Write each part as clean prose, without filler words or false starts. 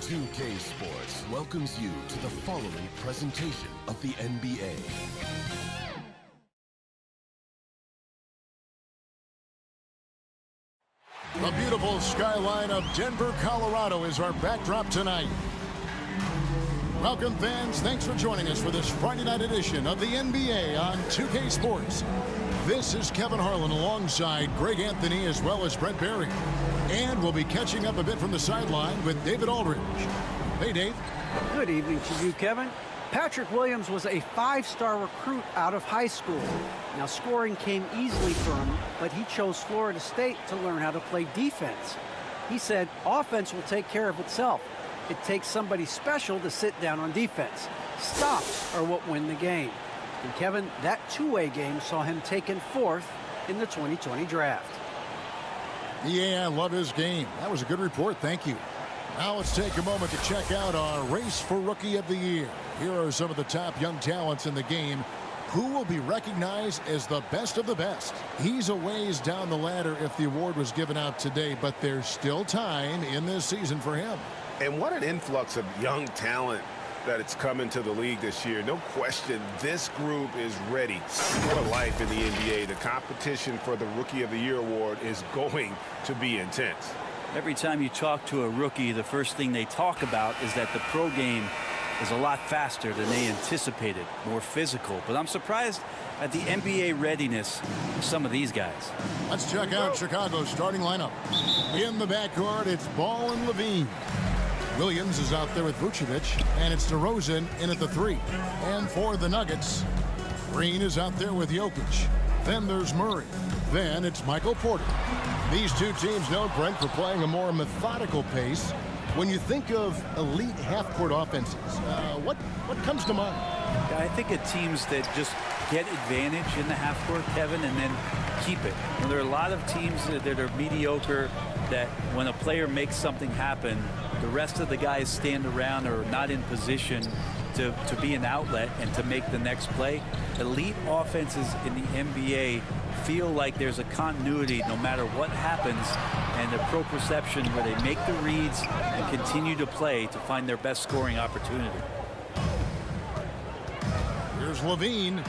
2K Sports welcomes you to the following presentation of the NBA. The beautiful skyline of Denver, Colorado is our backdrop tonight. Welcome, fans. Thanks for joining us for this Friday night edition of the NBA on 2K Sports. This is Kevin Harlan alongside Greg Anthony as well as Brent Barry. And we'll be catching up a bit from the sideline with David Aldridge. Hey, Dave. Good evening to you, Kevin. Patrick Williams was a five-star recruit out of high school. Now, scoring came easily for him, but he chose Florida State to learn how to play defense. He said offense will take care of itself. It takes somebody special to sit down on defense. Stops are what win the game. And Kevin, that two-way game saw him taken fourth in the 2020 draft. Yeah, I love his game. That was a good report. Thank you. Now let's take a moment to check out our race for Rookie of the Year. Here are some of the top young talents in the game who will be recognized as the best of the best. He's a ways down the ladder if the award was given out today, but there's still time in this season for him. And what an influx of young talent that it's come into the league this year. No question, this group is ready for life in the NBA. The competition for the Rookie of the Year award is going to be intense. Every time you talk to a rookie, the first thing they talk about is that the pro game is a lot faster than they anticipated, more physical. But I'm surprised at the NBA readiness of some of these guys. Let's check out Chicago's starting lineup. In the backcourt, it's Ball and Levine. Williams is out there with Vucevic, and it's DeRozan in at the three. And for the Nuggets, Green is out there with Jokic. Then there's Murray. Then it's Michael Porter. These two teams know, Brent, for playing a more methodical pace. When you think of elite half-court offenses, what comes to mind? I think of teams that just get advantage in the half-court, Kevin, and then keep it. And there are a lot of teams that are mediocre that when a player makes something happen, the rest of the guys stand around or not in position to be an outlet and to make the next play. Elite offenses in the NBA feel like there's a continuity no matter what happens, and a proprioception where they make the reads and continue to play to find their best scoring opportunity. Here's Levine.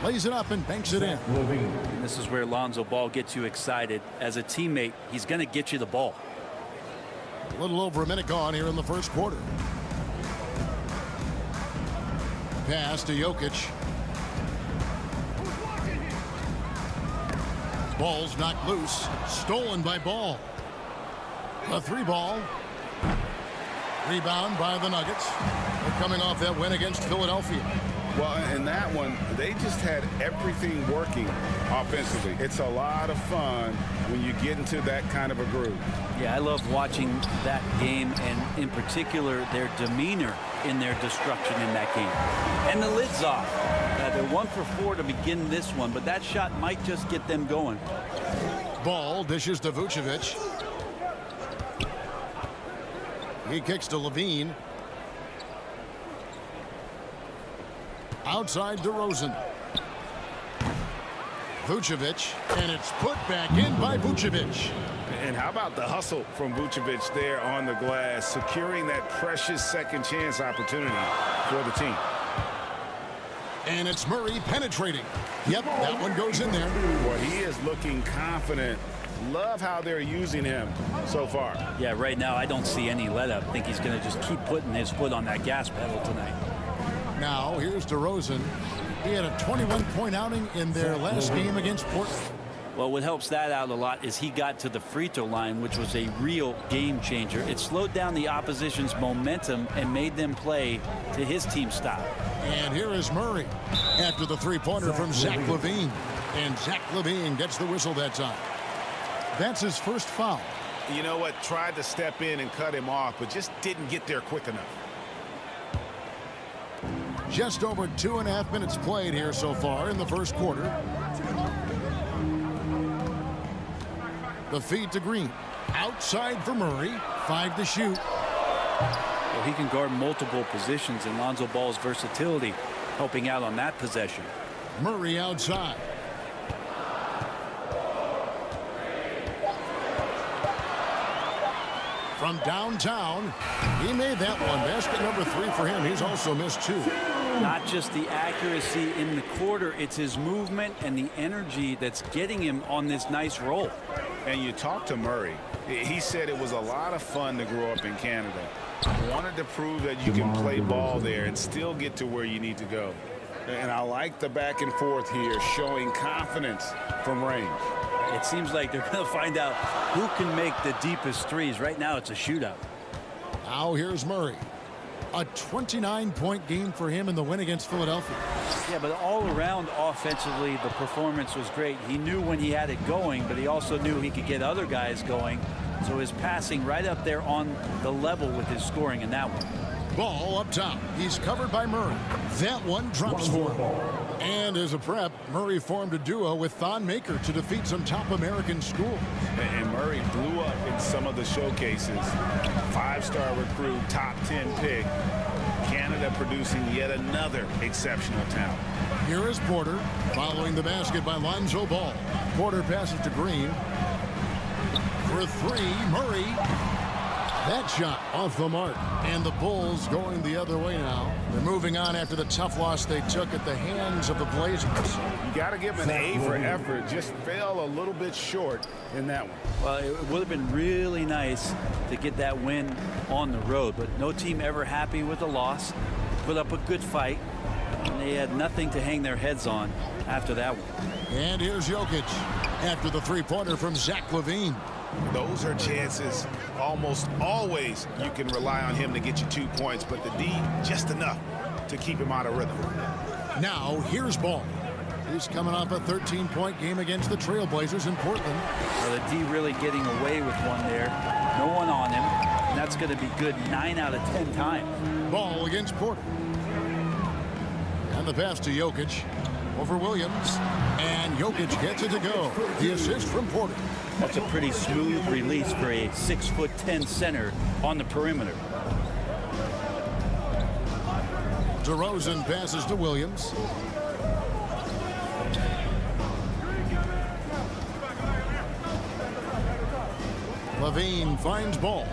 Lays it up and banks it in. And this is where Lonzo Ball gets you excited. As a teammate, he's going to get you the ball. A little over a minute gone here in the first quarter. Pass to Jokic. Ball's knocked loose. Stolen by Ball. A three ball. Rebound by the Nuggets. They're coming off that win against Philadelphia. Well, in that one, they just had everything working offensively. It's a lot of fun when you get into that kind of a groove. Yeah, I love watching that game, and in particular, their demeanor in their destruction in that game. And the lid's off. They're 1 for 4 to begin this one, but that shot might just get them going. Ball dishes to Vucevic. He kicks to Levine. Outside DeRozan. Vucevic, and it's put back in by Vucevic. And how about the hustle from Vucevic there on the glass, securing that precious second chance opportunity for the team. And it's Murray penetrating. Yep, that one goes in there. Well, he is looking confident. Love how they're using him so far. Yeah, right now I don't see any let up. I think he's going to just keep putting his foot on that gas pedal tonight. Now, here's DeRozan. He had a 21-point outing in their last game against Portland. Well, what helps that out a lot is he got to the free throw line, which was a real game changer. It slowed down the opposition's momentum and made them play to his team style. And here is Murray after the three-pointer from Zach LaVine. And Zach LaVine gets the whistle that time. That's his first foul. You know what? Tried to step in and cut him off, but just didn't get there quick enough. Just over 2.5 minutes played here so far in the first quarter. The feed to Green. Outside for Murray. 5 to shoot. Well, he can guard multiple positions, and Lonzo Ball's versatility helping out on that possession. Murray outside. from downtown. He made that one. Basket number 3 for him. He's also missed 2. Not just the accuracy in the quarter, it's his movement and the energy that's getting him on this nice roll. And you talk to Murray. He said it was a lot of fun to grow up in Canada. Wanted to prove that you can play ball there and still get to where you need to go. And I like the back and forth here, showing confidence from range. It seems like they're going to find out who can make the deepest threes. Right now, it's a shootout. Now here's Murray. A 29-point game for him in the win against Philadelphia. Yeah, but all around offensively, the performance was great. He knew when he had it going, but he also knew he could get other guys going. So his passing right up there on the level with his scoring in that one. Ball up top. He's covered by Murray. That one drops for him. And as a prep, Murray formed a duo with Thon Maker to defeat some top American schools. And Murray blew up in some of the showcases. 5-star recruit, top 10 pick. Canada producing yet another exceptional talent. Here is Porter following the basket by Lonzo Ball. Porter passes to Green. For 3, Murray. That shot off the mark. And the Bulls going the other way now. They're moving on after the tough loss they took at the hands of the Blazers. You got to give him an A for effort. Just fell a little bit short in that one. Well, it would have been really nice to get that win on the road, but no team ever happy with a loss. Put up a good fight, and they had nothing to hang their heads on after that one. And here's Jokic after the 3-pointer from Zach LaVine. Those are chances. Almost always you can rely on him to get you 2 points, but the D just enough to keep him out of rhythm. Now here's Ball. He's coming off a 13-point game against the Trailblazers in Portland. Well, the D really getting away with one there. No one on him. And that's going to be good 9 out of 10 times. Ball against Porter. And the pass to Jokic over Williams. And Jokic gets it to go. The assist from Porter. That's a pretty smooth release for a 6'10" center on the perimeter. DeRozan passes to Williams. LaVine finds Ball.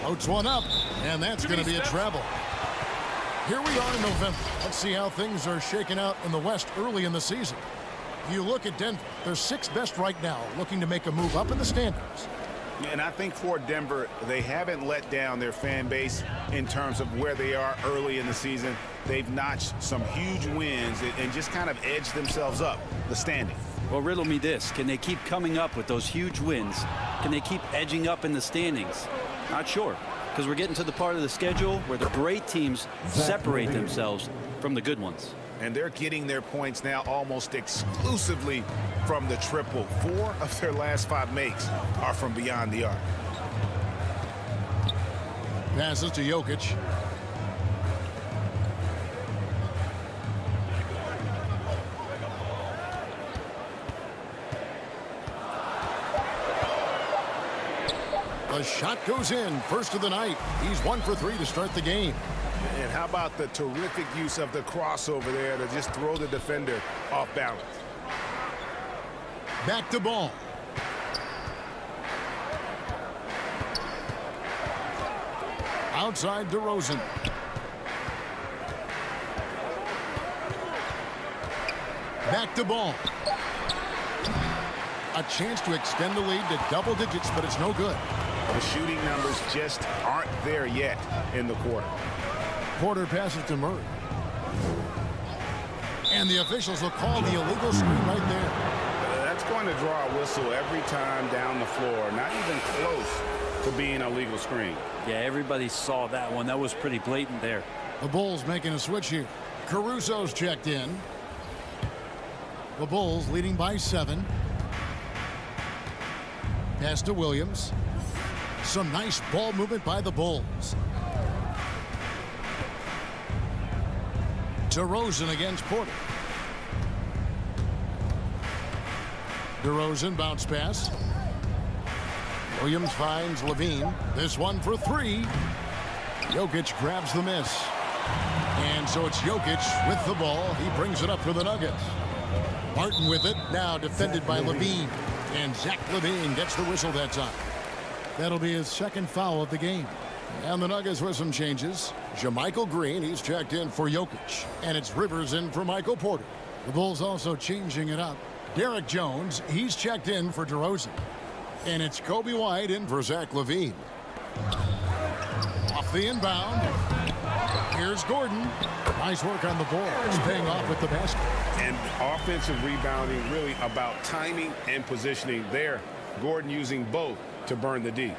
Floats one up, and that's going to be a travel. Here we are in November. Let's see how things are shaking out in the West early in the season. If you look at Denver, they're 6th best right now, looking to make a move up in the standings. And I think for Denver, they haven't let down their fan base in terms of where they are early in the season. They've notched some huge wins and just kind of edged themselves up the standing. Well, riddle me this. Can they keep coming up with those huge wins? Can they keep edging up in the standings? Not sure, because we're getting to the part of the schedule where the great teams separate themselves from the good ones. And they're getting their points now almost exclusively from the triple. 4 of their last 5 makes are from beyond the arc. Passes to Jokic. The shot goes in. First of the night. He's 1 for 3 to start the game. And how about the terrific use of the crossover there to just throw the defender off balance. Back to Ball. Outside DeRozan. Back to Ball. A chance to extend the lead to double digits, but it's no good. The shooting numbers just aren't there yet in the quarter. Porter passes to Murray. And the officials will call the illegal screen right there. That's going to draw a whistle every time down the floor. Not even close to being a legal screen. Yeah, everybody saw that one. That was pretty blatant there. The Bulls making a switch here. Caruso's checked in. The Bulls leading by 7. Pass to Williams. Some nice ball movement by the Bulls. DeRozan against Porter. DeRozan bounce pass. Williams finds LaVine. This one for 3. Jokic grabs the miss. And so it's Jokic with the ball. He brings it up for the Nuggets. Barton with it. Now defended by Levine. And Zach Levine gets the whistle that time. That'll be his second foul of the game. And the Nuggets with some changes. JaMychal Green, he's checked in for Jokic. And it's Rivers in for Michael Porter. The Bulls also changing it up. Derek Jones, he's checked in for DeRozan. And it's Kobe White in for Zach Levine. Off the inbound. Here's Gordon. Nice work on the ball. It's paying off with the basket. And offensive rebounding really about timing and positioning there. Gordon using both to burn the D.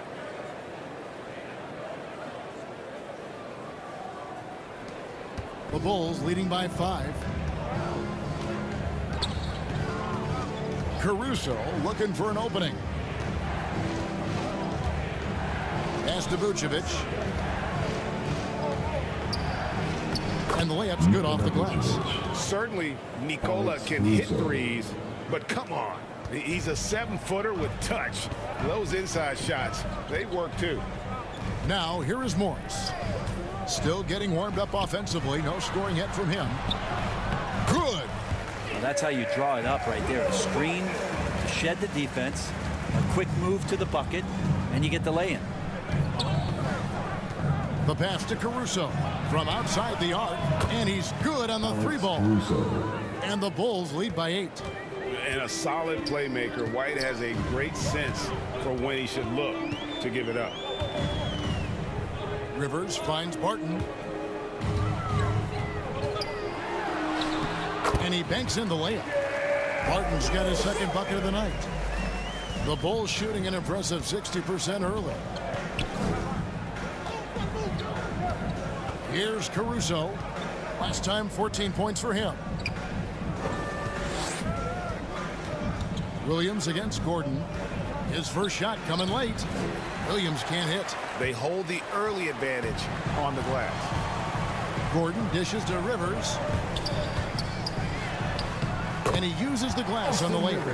The Bulls leading by 5. Caruso looking for an opening. Pass to Vucevic. And the layup's good off the glass. Certainly, Nikola can hit threes, but come on. He's a 7-footer with touch. Those inside shots, they work too. Now, here is Morris. Still getting warmed up offensively. No scoring yet from him. Good. Well, that's how you draw it up right there. A screen to shed the defense, a quick move to the bucket, and you get the lay-in. The pass to Caruso from outside the arc, and he's good on the 3-ball. And the Bulls lead by 8. And a solid playmaker. White has a great sense for when he should look to give it up. Rivers finds Barton. And he banks in the layup. Barton's got his second bucket of the night. The Bulls shooting an impressive 60% early. Here's Caruso. Last time 14 points for him. Williams against Gordon. His first shot coming late. Williams can't hit. They hold the early advantage on the glass. Gordon dishes to Rivers. And he uses the glass on the layup.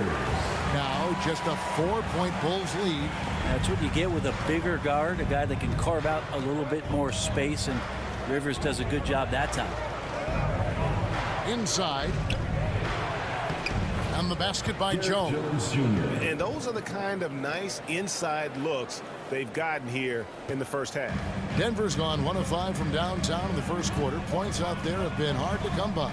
Now just a 4-point Bulls lead. That's what you get with a bigger guard, a guy that can carve out a little bit more space, and Rivers does a good job that time. Inside. And the basket by Jones. And those are the kind of nice inside looks they've gotten here in the first half. Denver's gone 1 of 5 from downtown in the first quarter. Points out there have been hard to come by.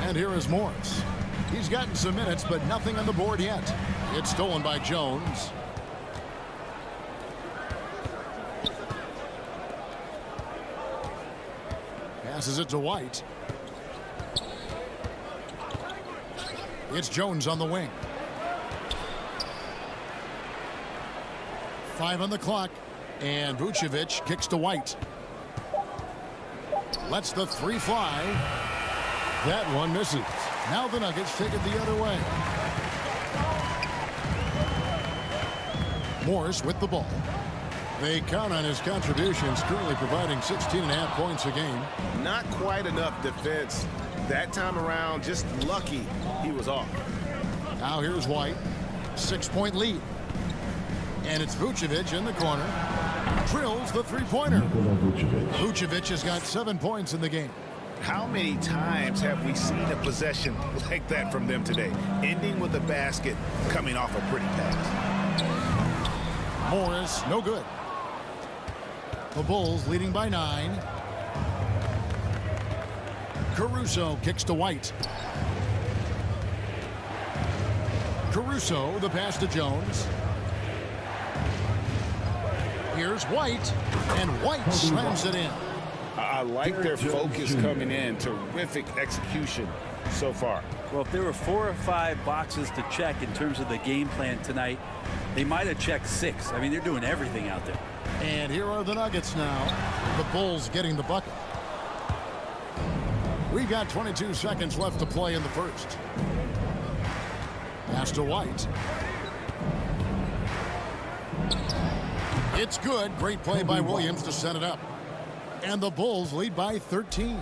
And here is Morris. He's gotten some minutes, but nothing on the board yet. It's stolen by Jones. Passes it to White. It's Jones on the wing. 5 on the clock. And Vucevic kicks to White. Lets the 3 fly. That one misses. Now the Nuggets take it the other way. Morris with the ball. They count on his contributions, currently providing 16.5 points a game. Not quite enough defense. That time around, just lucky he was off. Now here's White. 6-point lead. And it's Vucevic in the corner. Drills the 3-pointer. Vucevic has got 7 points in the game. How many times have we seen a possession like that from them today? Ending with a basket, coming off a pretty pass. Morris, no good. The Bulls leading by 9. Caruso kicks to White. Caruso, the pass to Jones. Here's White, and White slams it in. I like their focus coming in. Terrific execution so far. Well, if there were 4 or 5 boxes to check in terms of the game plan tonight, they might have checked 6. I mean, they're doing everything out there. And here are the Nuggets now. The Bulls getting the bucket. We've got 22 seconds left to play in the first. Pass to White. It's good. Great play by Williams to set it up. And the Bulls lead by 13.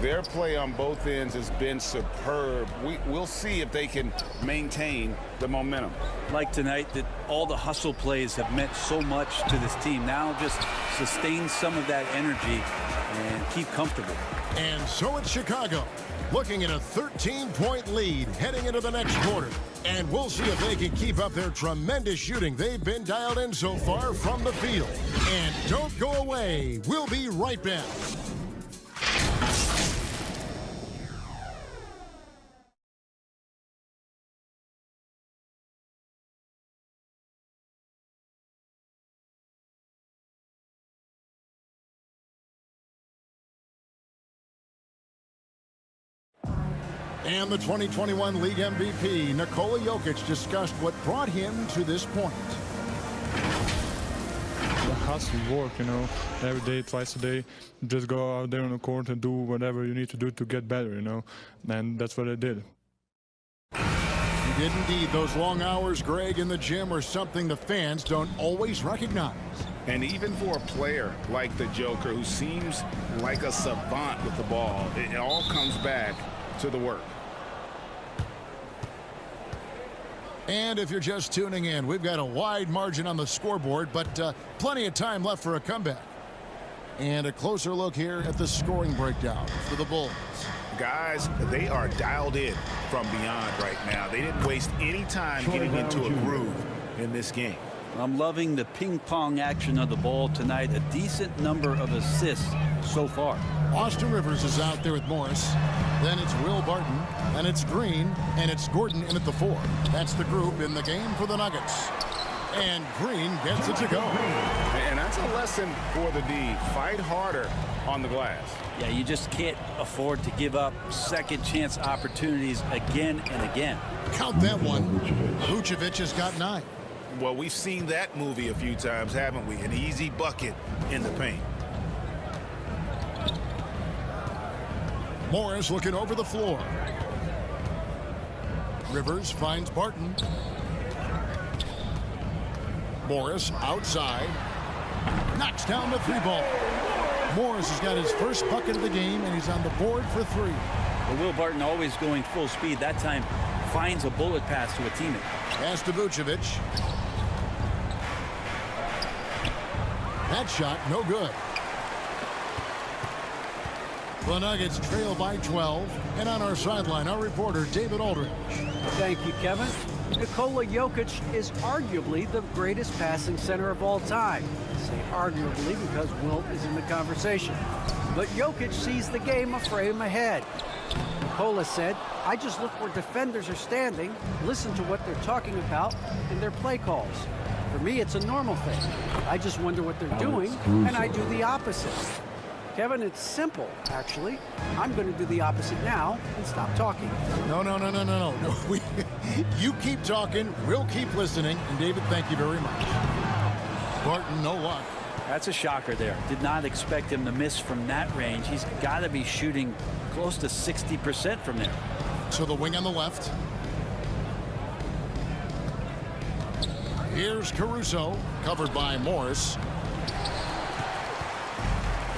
Their play on both ends has been superb. We'll see if they can maintain the momentum. Like tonight, that all the hustle plays have meant so much to this team. Now just sustain some of that energy and keep comfortable. And so it's Chicago, looking at a 13-point lead heading into the next quarter. And we'll see if they can keep up their tremendous shooting. They've been dialed in so far from the field. And don't go away. We'll be right back. And the 2021 League MVP, Nikola Jokic, discussed what brought him to this point. The hustle work, you know, every day, twice a day. Just go out there on the court and do whatever you need to do to get better, you know. And that's what I did. He did indeed. Those long hours, Greg, in the gym are something the fans don't always recognize. And even for a player like the Joker, who seems like a savant with the ball, it all comes back to the work. And if you're just tuning in, we've got a wide margin on the scoreboard, but plenty of time left for a comeback. And a closer look here at the scoring breakdown for the Bulls. Guys, they are dialed in from beyond right now. They didn't waste any time getting into a groove in this game. I'm loving the ping pong action of the ball tonight. A decent number of assists so far. Austin Rivers is out there with Morris. Then it's Will Barton. Then it's Green. And it's Gordon in at the 4. That's the group in the game for the Nuggets. And Green gets it to go. And that's a lesson for the D. Fight harder on the glass. Yeah, you just can't afford to give up second chance opportunities again and again. Count that one. Vucevic has got 9. Well, we've seen that movie a few times, haven't we? An easy bucket in the paint. Morris looking over the floor. Rivers finds Barton. Morris outside. Knocks down the 3-ball. Morris has got his first bucket of the game, and he's on the board for 3. Well, Will Barton always going full speed. That time finds a bullet pass to a teammate. Pass to Vucevic. That shot, no good. The Nuggets trail by 12. And on our sideline, our reporter, David Aldridge. Thank you, Kevin. Nikola Jokic is arguably the greatest passing center of all time. I say arguably because Wilt is in the conversation. But Jokic sees the game a frame ahead. Nikola said, I just look where defenders are standing, listen to what they're talking about in their play calls. For me, it's a normal thing. I just wonder what they're doing, and I do the opposite. Kevin, it's simple, actually. I'm going to do the opposite now and stop talking. No. You keep talking, we'll keep listening. And David, thank you very much. Barton, no luck. That's a shocker there. Did not expect him to miss from that range. He's got to be shooting close to 60% from there. So the wing on the left. Here's Caruso, covered by Morris.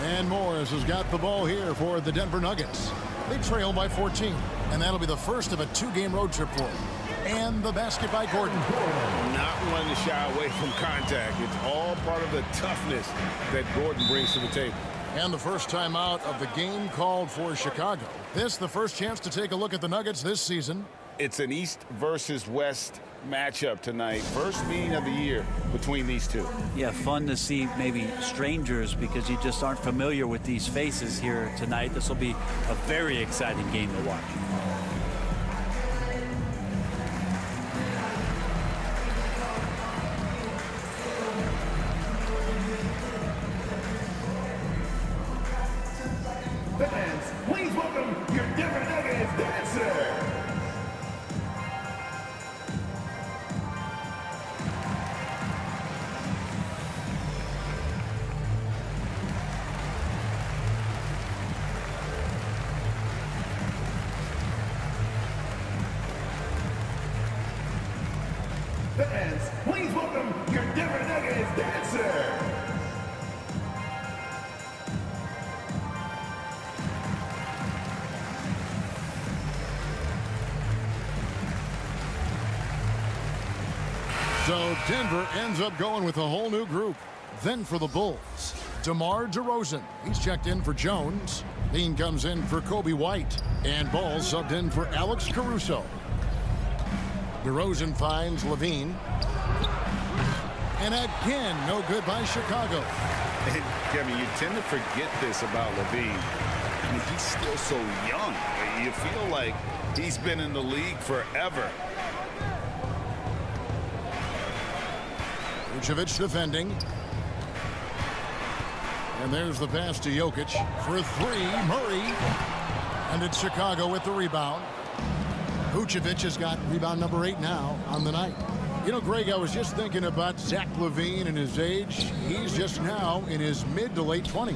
And Morris has got the ball here for the Denver Nuggets. They trail by 14. And that'll be the first of a 2-game road trip for them. And the basket by Gordon. Not wanting to shy away from contact. It's all part of the toughness that Gordon brings to the table. And the first time out of the game called for Chicago. This the first chance to take a look at the Nuggets this season. It's an East versus West matchup tonight. First meeting of the year between these two. Yeah, fun to see maybe strangers because you just aren't familiar with these faces here tonight. This will be a very exciting game to watch. Fans, please welcome your Denver Nuggets dancer. Fans, please welcome your Denver Nuggets dancer. So Denver ends up going with a whole new group. Then for the Bulls, DeMar DeRozan. He's checked in for Jones. Dean comes in for Kobe White. And Ball subbed in for Alex Caruso. DeRozan finds Levine. And again, no good by Chicago. And Kevin, you tend to forget this about Levine. I mean, he's still so young. You feel like he's been in the league forever. Vucevic defending. And there's the pass to Jokic for three. Murray. And it's Chicago with the rebound. Vucevic has got rebound number 8 now on the night. You know, Greg, I was just thinking about Zach LaVine and his age. He's just now in his mid to late 20s.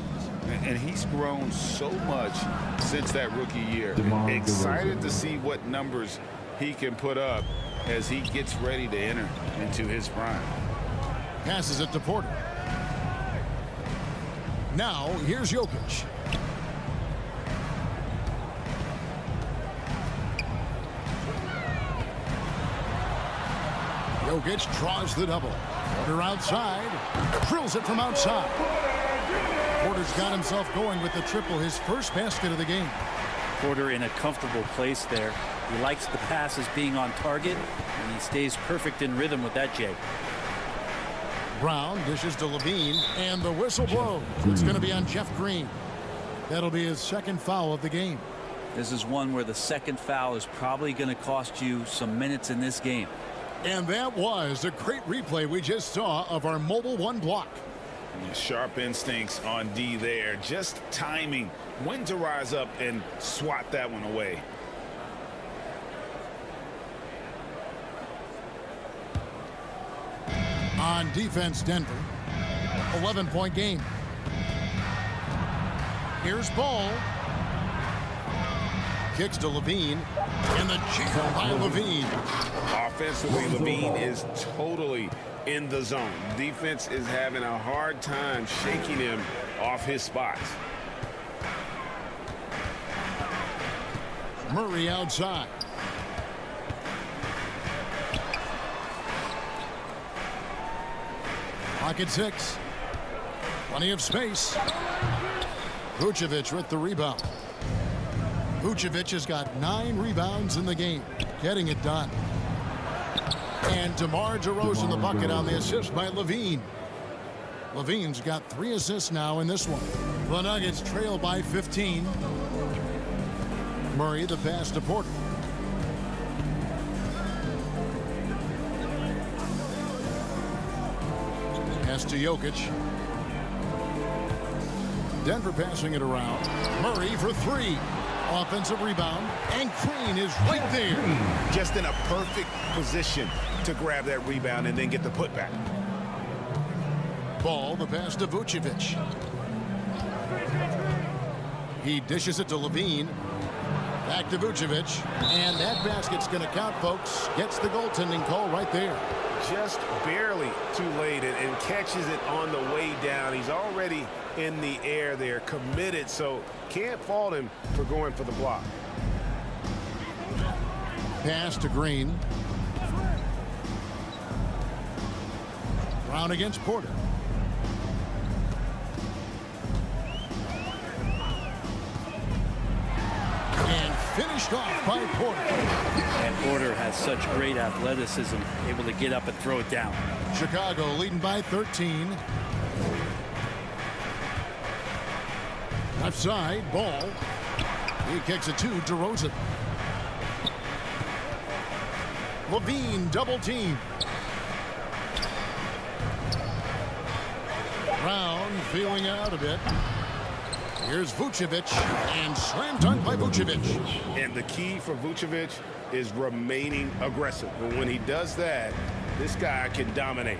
And he's grown so much since that rookie year. Excited to see what numbers he can put up as he gets ready to enter into his prime. Passes it to Porter. Now, here's Jokic. Jokic draws the double. Porter outside. Drills it from outside. Porter's got himself going with the triple, his first basket of the game. Porter in a comfortable place there. He likes the passes being on target, and he stays perfect in rhythm with that, Jay. Brown dishes to Levine, and the whistle blows. It's going to be on Jeff Green. That'll be his second foul of the game. This is one where the second foul is probably going to cost you some minutes in this game. And that was a great replay we just saw of our Mobile One block. Sharp instincts on D there. Just timing when to rise up and swat that one away. On defense, Denver. 11-point game. Here's Ball. Kicks to Levine. And the jam by Levine. Offensively, Levine is totally in the zone. Defense is having a hard time shaking him off his spots. Murray outside. Pocket 6. Plenty of space. Vucevic with the rebound. Vucevic has got 9 rebounds in the game, getting it done. And DeMar DeRozan the bucket on the assist by Levine. Levine's got 3 assists now in this one. The Nuggets trail by 15. Murray the pass to Porter. Pass to Jokic. Denver passing it around. Murray for 3. Offensive rebound. And Green is right there. Just in a perfect position to grab that rebound and then get the putback. Ball, the pass to Vucevic. He dishes it to Levine. Back to Vucevic. And that basket's going to count, folks. Gets the goaltending call right there. Just barely too late and catches it on the way down. He's already in the air there, committed, so can't fault him for going for the block. Pass to Green. Brown against Porter. And finished off by Porter. And Porter has such great athleticism, able to get up and throw it down. Chicago leading by 13. Left side, Ball. He kicks it to DeRozan. Levine double team. Brown feeling out a bit. Here's Vucevic, and slam dunk by Vucevic. And the key for Vucevic is remaining aggressive. But when he does that, this guy can dominate.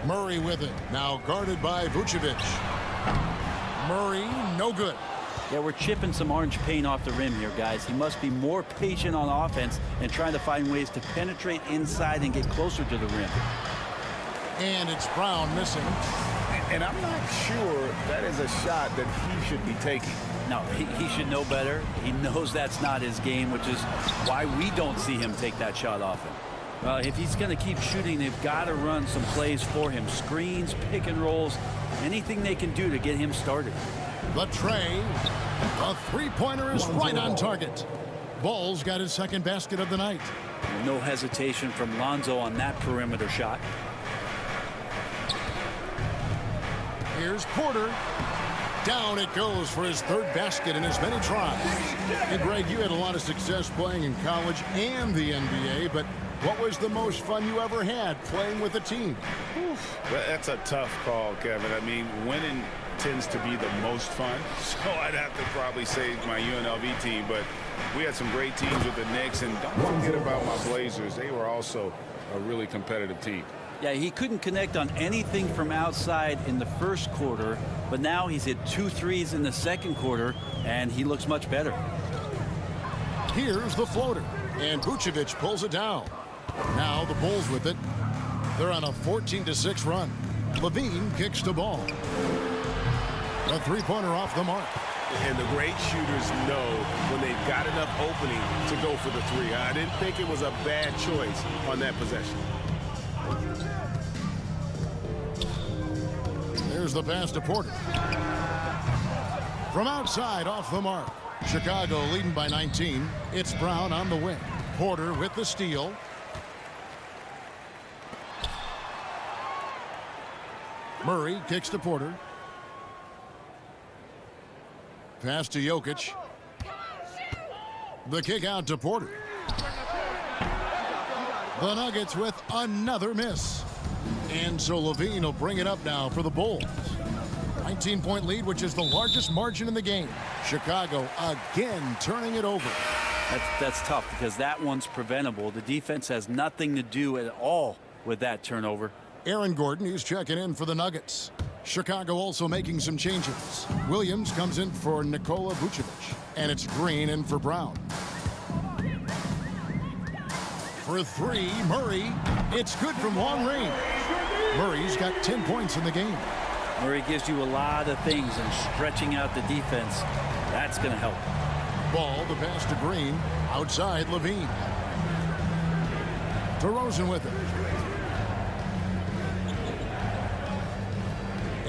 Murray with it, now guarded by Vucevic. Murray, no good. Yeah, we're chipping some orange paint off the rim here, guys. He must be more patient on offense and trying to find ways to penetrate inside and get closer to the rim. And it's Brown missing. And I'm not sure that is a shot that he should be taking. No, he should know better. He knows that's not his game, which is why we don't see him take that shot often. Well, if he's going to keep shooting, they've got to run some plays for him. Screens, pick and rolls, anything they can do to get him started. The tray. The three-pointer is right on target. Ball's got his second basket of the night. No hesitation from Lonzo on that perimeter shot. Here's Porter. Down it goes for his third basket in as many tries. And Greg, you had a lot of success playing in college and the NBA, but what was the most fun you ever had playing with a team? That's a tough call, Kevin. I mean, winning tends to be the most fun, so I'd have to probably say my UNLV team, but we had some great teams with the Knicks, and don't forget about my Blazers. They were also a really competitive team. Yeah, he couldn't connect on anything from outside in the first quarter, but now he's hit 2 threes in the second quarter, and he looks much better. Here's the floater, and Vucevic pulls it down. Now the Bulls with it. They're on a 14-6 run. Levine kicks the ball. A three-pointer off the mark. And the great shooters know when they've got enough opening to go for the three. I didn't think it was a bad choice on that possession. There's the pass to Porter. From outside, off the mark. Chicago leading by 19. It's Brown on the wing. Porter with the steal. Murray kicks to Porter. Pass to Jokic. The kick out to Porter. The Nuggets with another miss. And so Levine will bring it up now for the Bulls. 19-point lead, which is the largest margin in the game. Chicago again turning it over. That's tough because that one's preventable. The defense has nothing to do at all with that turnover. Aaron Gordon, he's checking in for the Nuggets. Chicago also making some changes. Williams comes in for Nikola Vucevic, and it's Green in for Brown. For three, Murray. It's good from long range. Murray's got 10 points in the game. Murray gives you a lot of things, and stretching out the defense, that's going to help. Ball, the pass to Green. Outside, Levine. DeRozan with it.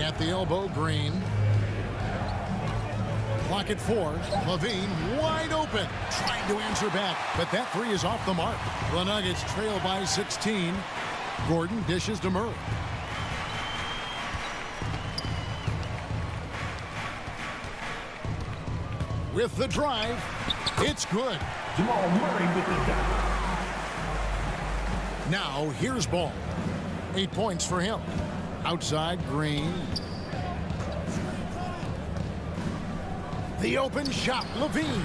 At the elbow, Green. Clock at 4. Levine wide open. Trying to answer back, but that three is off the mark. The Nuggets trail by 16. Gordon dishes to Murray. With the drive, it's good. Jamal Murray with the dunk. Now here's Ball. 8 points for him. Outside, Green. The open shot, Levine.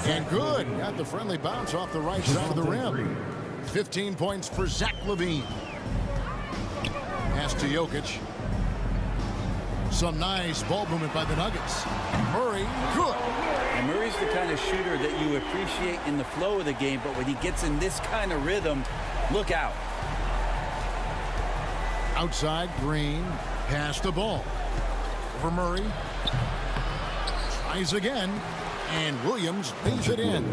And good. Got the friendly bounce off the right side of the rim. 15 points for Zach LaVine. Pass to Jokic. Some nice ball movement by the Nuggets. Murray, good. And Murray's the kind of shooter that you appreciate in the flow of the game, but when he gets in this kind of rhythm, look out. Outside, Green. Pass the ball. For Murray. Tries again. And Williams leaves it in.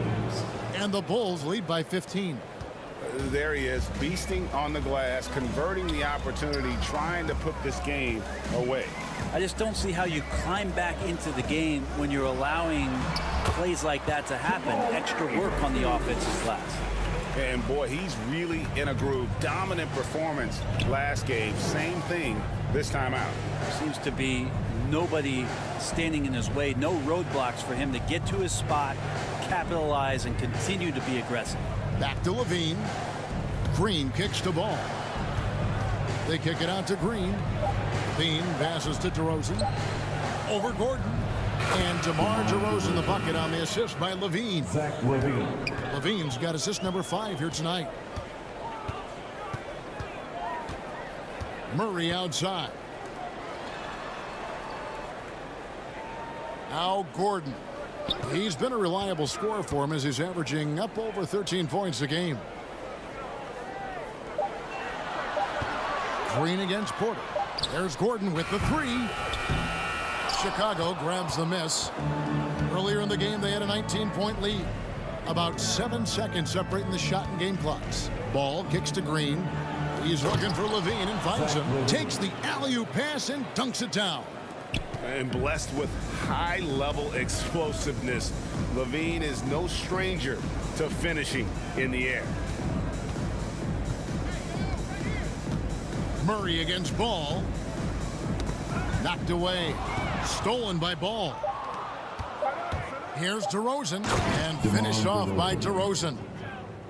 And the Bulls lead by 15. There he is, beasting on the glass, converting the opportunity, trying to put this game away. I just don't see how you climb back into the game when you're allowing plays like that to happen. Extra work on the offensive glass. And boy, he's really in a groove. Dominant performance last game. Same thing this time out. Seems to be nobody standing in his way. No roadblocks for him to get to his spot, capitalize, and continue to be aggressive. Back to Levine. Green kicks the ball. They kick it out to Green. Levine passes to DeRozan. Over Gordon. And DeMar DeRozan the bucket on the assist by Levine. Zach LaVine. Levine's got assist number 5 here tonight. Murray outside. Now Gordon. He's been a reliable scorer for him as he's averaging up over 13 points a game. Green against Porter. There's Gordon with the three. Chicago grabs the miss. Earlier in the game, they had a 19-point lead. About 7 seconds separating the shot and game clocks. Ball kicks to Green. He's looking for Levine and finds him. Takes the alley-oop pass and dunks it down. And blessed with high-level explosiveness, Levine is no stranger to finishing in the air. Murray against Ball. Knocked away. Stolen by Ball. Here's DeRozan, and finished off by DeRozan.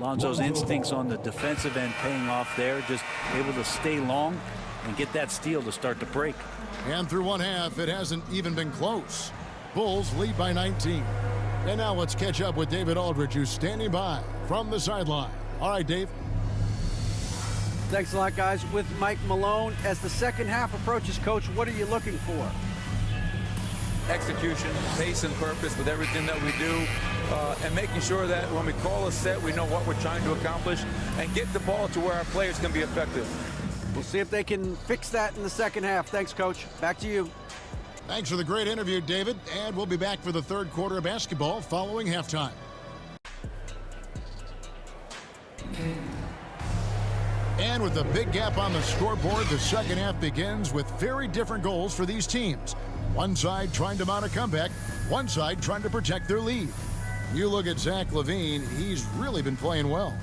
Lonzo's instincts on the defensive end paying off there, just able to stay long and get that steal to start the break. And through one half, it hasn't even been close. Bulls lead by 19. And now let's catch up with David Aldridge, who's standing by from the sideline. All right, Dave. Thanks a lot, guys. With Mike Malone, as the second half approaches, Coach, what are you looking for? Execution, pace and purpose with everything that we do, and making sure that when we call a set, we know what we're trying to accomplish and get the ball to where our players can be effective. We'll see if they can fix that in the second half. Thanks, Coach. Back to you. Thanks for the great interview, David. And we'll be back for the third quarter of basketball following halftime. And with the big gap on the scoreboard, the second half begins with very different goals for these teams. One side trying to mount a comeback, one side trying to protect their lead. You look at Zach LaVine, he's really been playing well.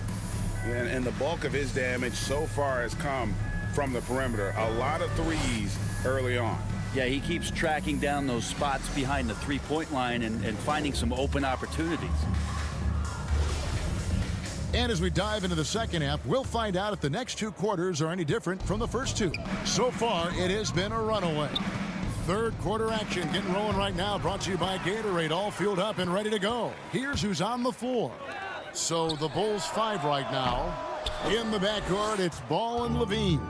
And the bulk of his damage so far has come from the perimeter. A lot of threes early on. Yeah, he keeps tracking down those spots behind the three-point line and finding some open opportunities. And as we dive into the second half, we'll find out if the next two quarters are any different from the first two. So far, it has been a runaway. Third quarter action getting rolling right now, brought to you by Gatorade, all fueled up and ready to go. Here's who's on the floor. So the Bulls 5 right now. In the backcourt, it's Ball and Levine.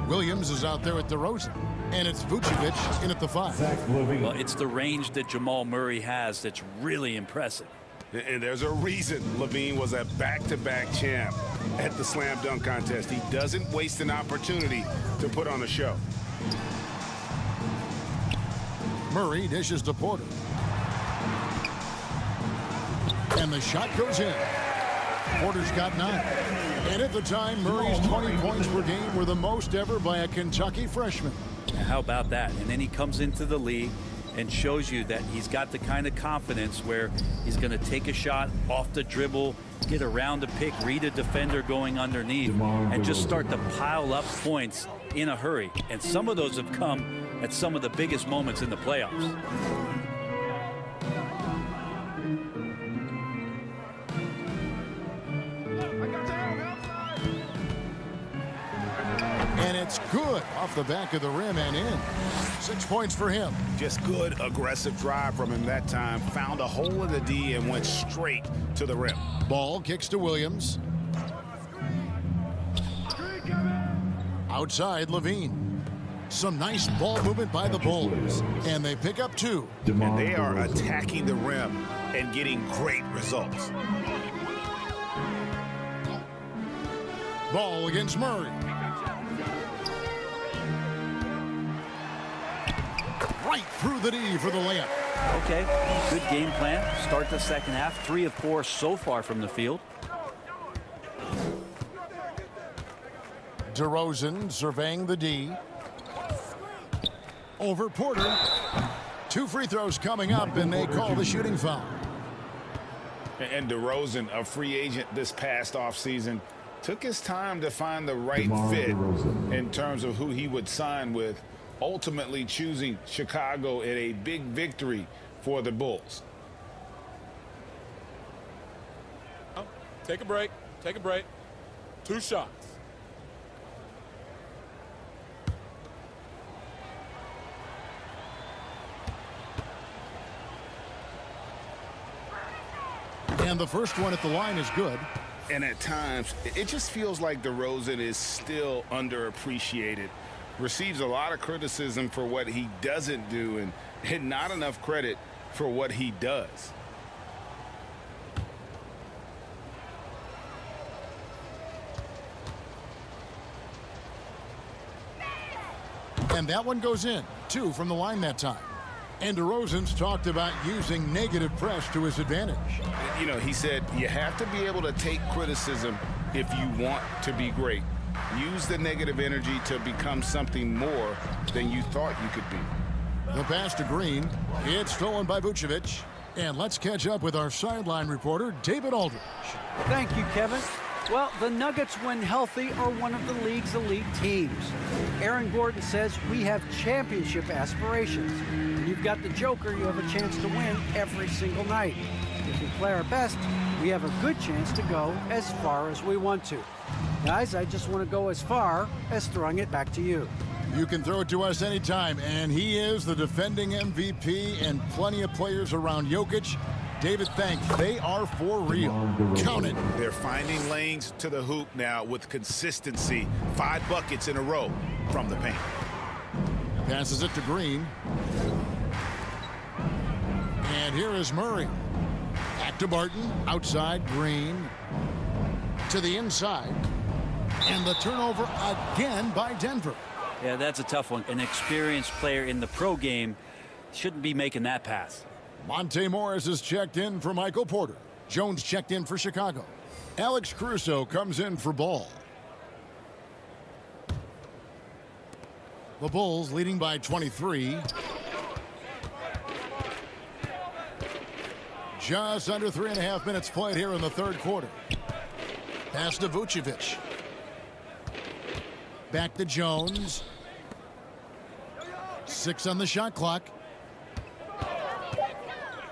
Williams is out there with DeRozan. And it's Vucevic in at the 5. Well, it's the range that Jamal Murray has that's really impressive. And there's a reason Levine was a back-to-back champ at the slam dunk contest. He doesn't waste an opportunity to put on a show. Murray dishes to Porter. And the shot goes in. Porter's got 9. And at the time, Murray's 20 points per game were the most ever by a Kentucky freshman. How about that? And then he comes into the league and shows you that he's got the kind of confidence where he's going to take a shot off the dribble, get around the pick, read a defender going underneath, and just start to pile up points in a hurry. And some of those have come at some of the biggest moments in the playoffs. And it's good off the back of the rim and in. 6 points for him. Just good aggressive drive from him that time. Found a hole in the D and went straight to the rim. Ball kicks to Williams. Outside, Levine. Some nice ball movement by the Bulls. And they pick up 2. And they are attacking the rim and getting great results. Ball against Murray. Right through the D for the layup. Okay, good game plan. Start the second half. 3 of 4 so far from the field. DeRozan surveying the D. Over Porter. 2 free throws coming up, and they call the shooting foul. And DeRozan, a free agent this past offseason, took his time to find the right fit in terms of who he would sign with, ultimately choosing Chicago in a big victory for the Bulls. Take a break. Take a break. 2 shots. And the first one at the line is good. And at times, it just feels like DeRozan is still underappreciated. Receives a lot of criticism for what he doesn't do and not enough credit for what he does. And that one goes in. 2 from the line that time. And DeRozan's talked about using negative press to his advantage. You know, he said you have to be able to take criticism if you want to be great. Use the negative energy to become something more than you thought you could be. The pass to Green. It's stolen by Vucevic. And let's catch up with our sideline reporter, David Aldridge. Thank you, Kevin. Well, the Nuggets, when healthy, are one of the league's elite teams. Aaron Gordon says we have championship aspirations. When you've got the Joker, you have a chance to win every single night. If we play our best, we have a good chance to go as far as we want to. Guys, I just want to go as far as throwing it back to you. You can throw it to us anytime, and he is the defending MVP and plenty of players around Jokic. David, thanks. They are for real. Count it. They're finding lanes to the hoop now with consistency. 5 buckets in a row from the paint. Passes it to Green. And here is Murray. Back to Barton. Outside, Green. To the inside. And the turnover again by Denver. Yeah, that's a tough one. An experienced player in the pro game shouldn't be making that pass. Monte Morris is checked in for Michael Porter. Jones checked in for Chicago. Alex Caruso comes in for Ball. The Bulls leading by 23. Just under 3.5 minutes played here in the third quarter. Pass to Vucevic. Back to Jones. 6 on the shot clock.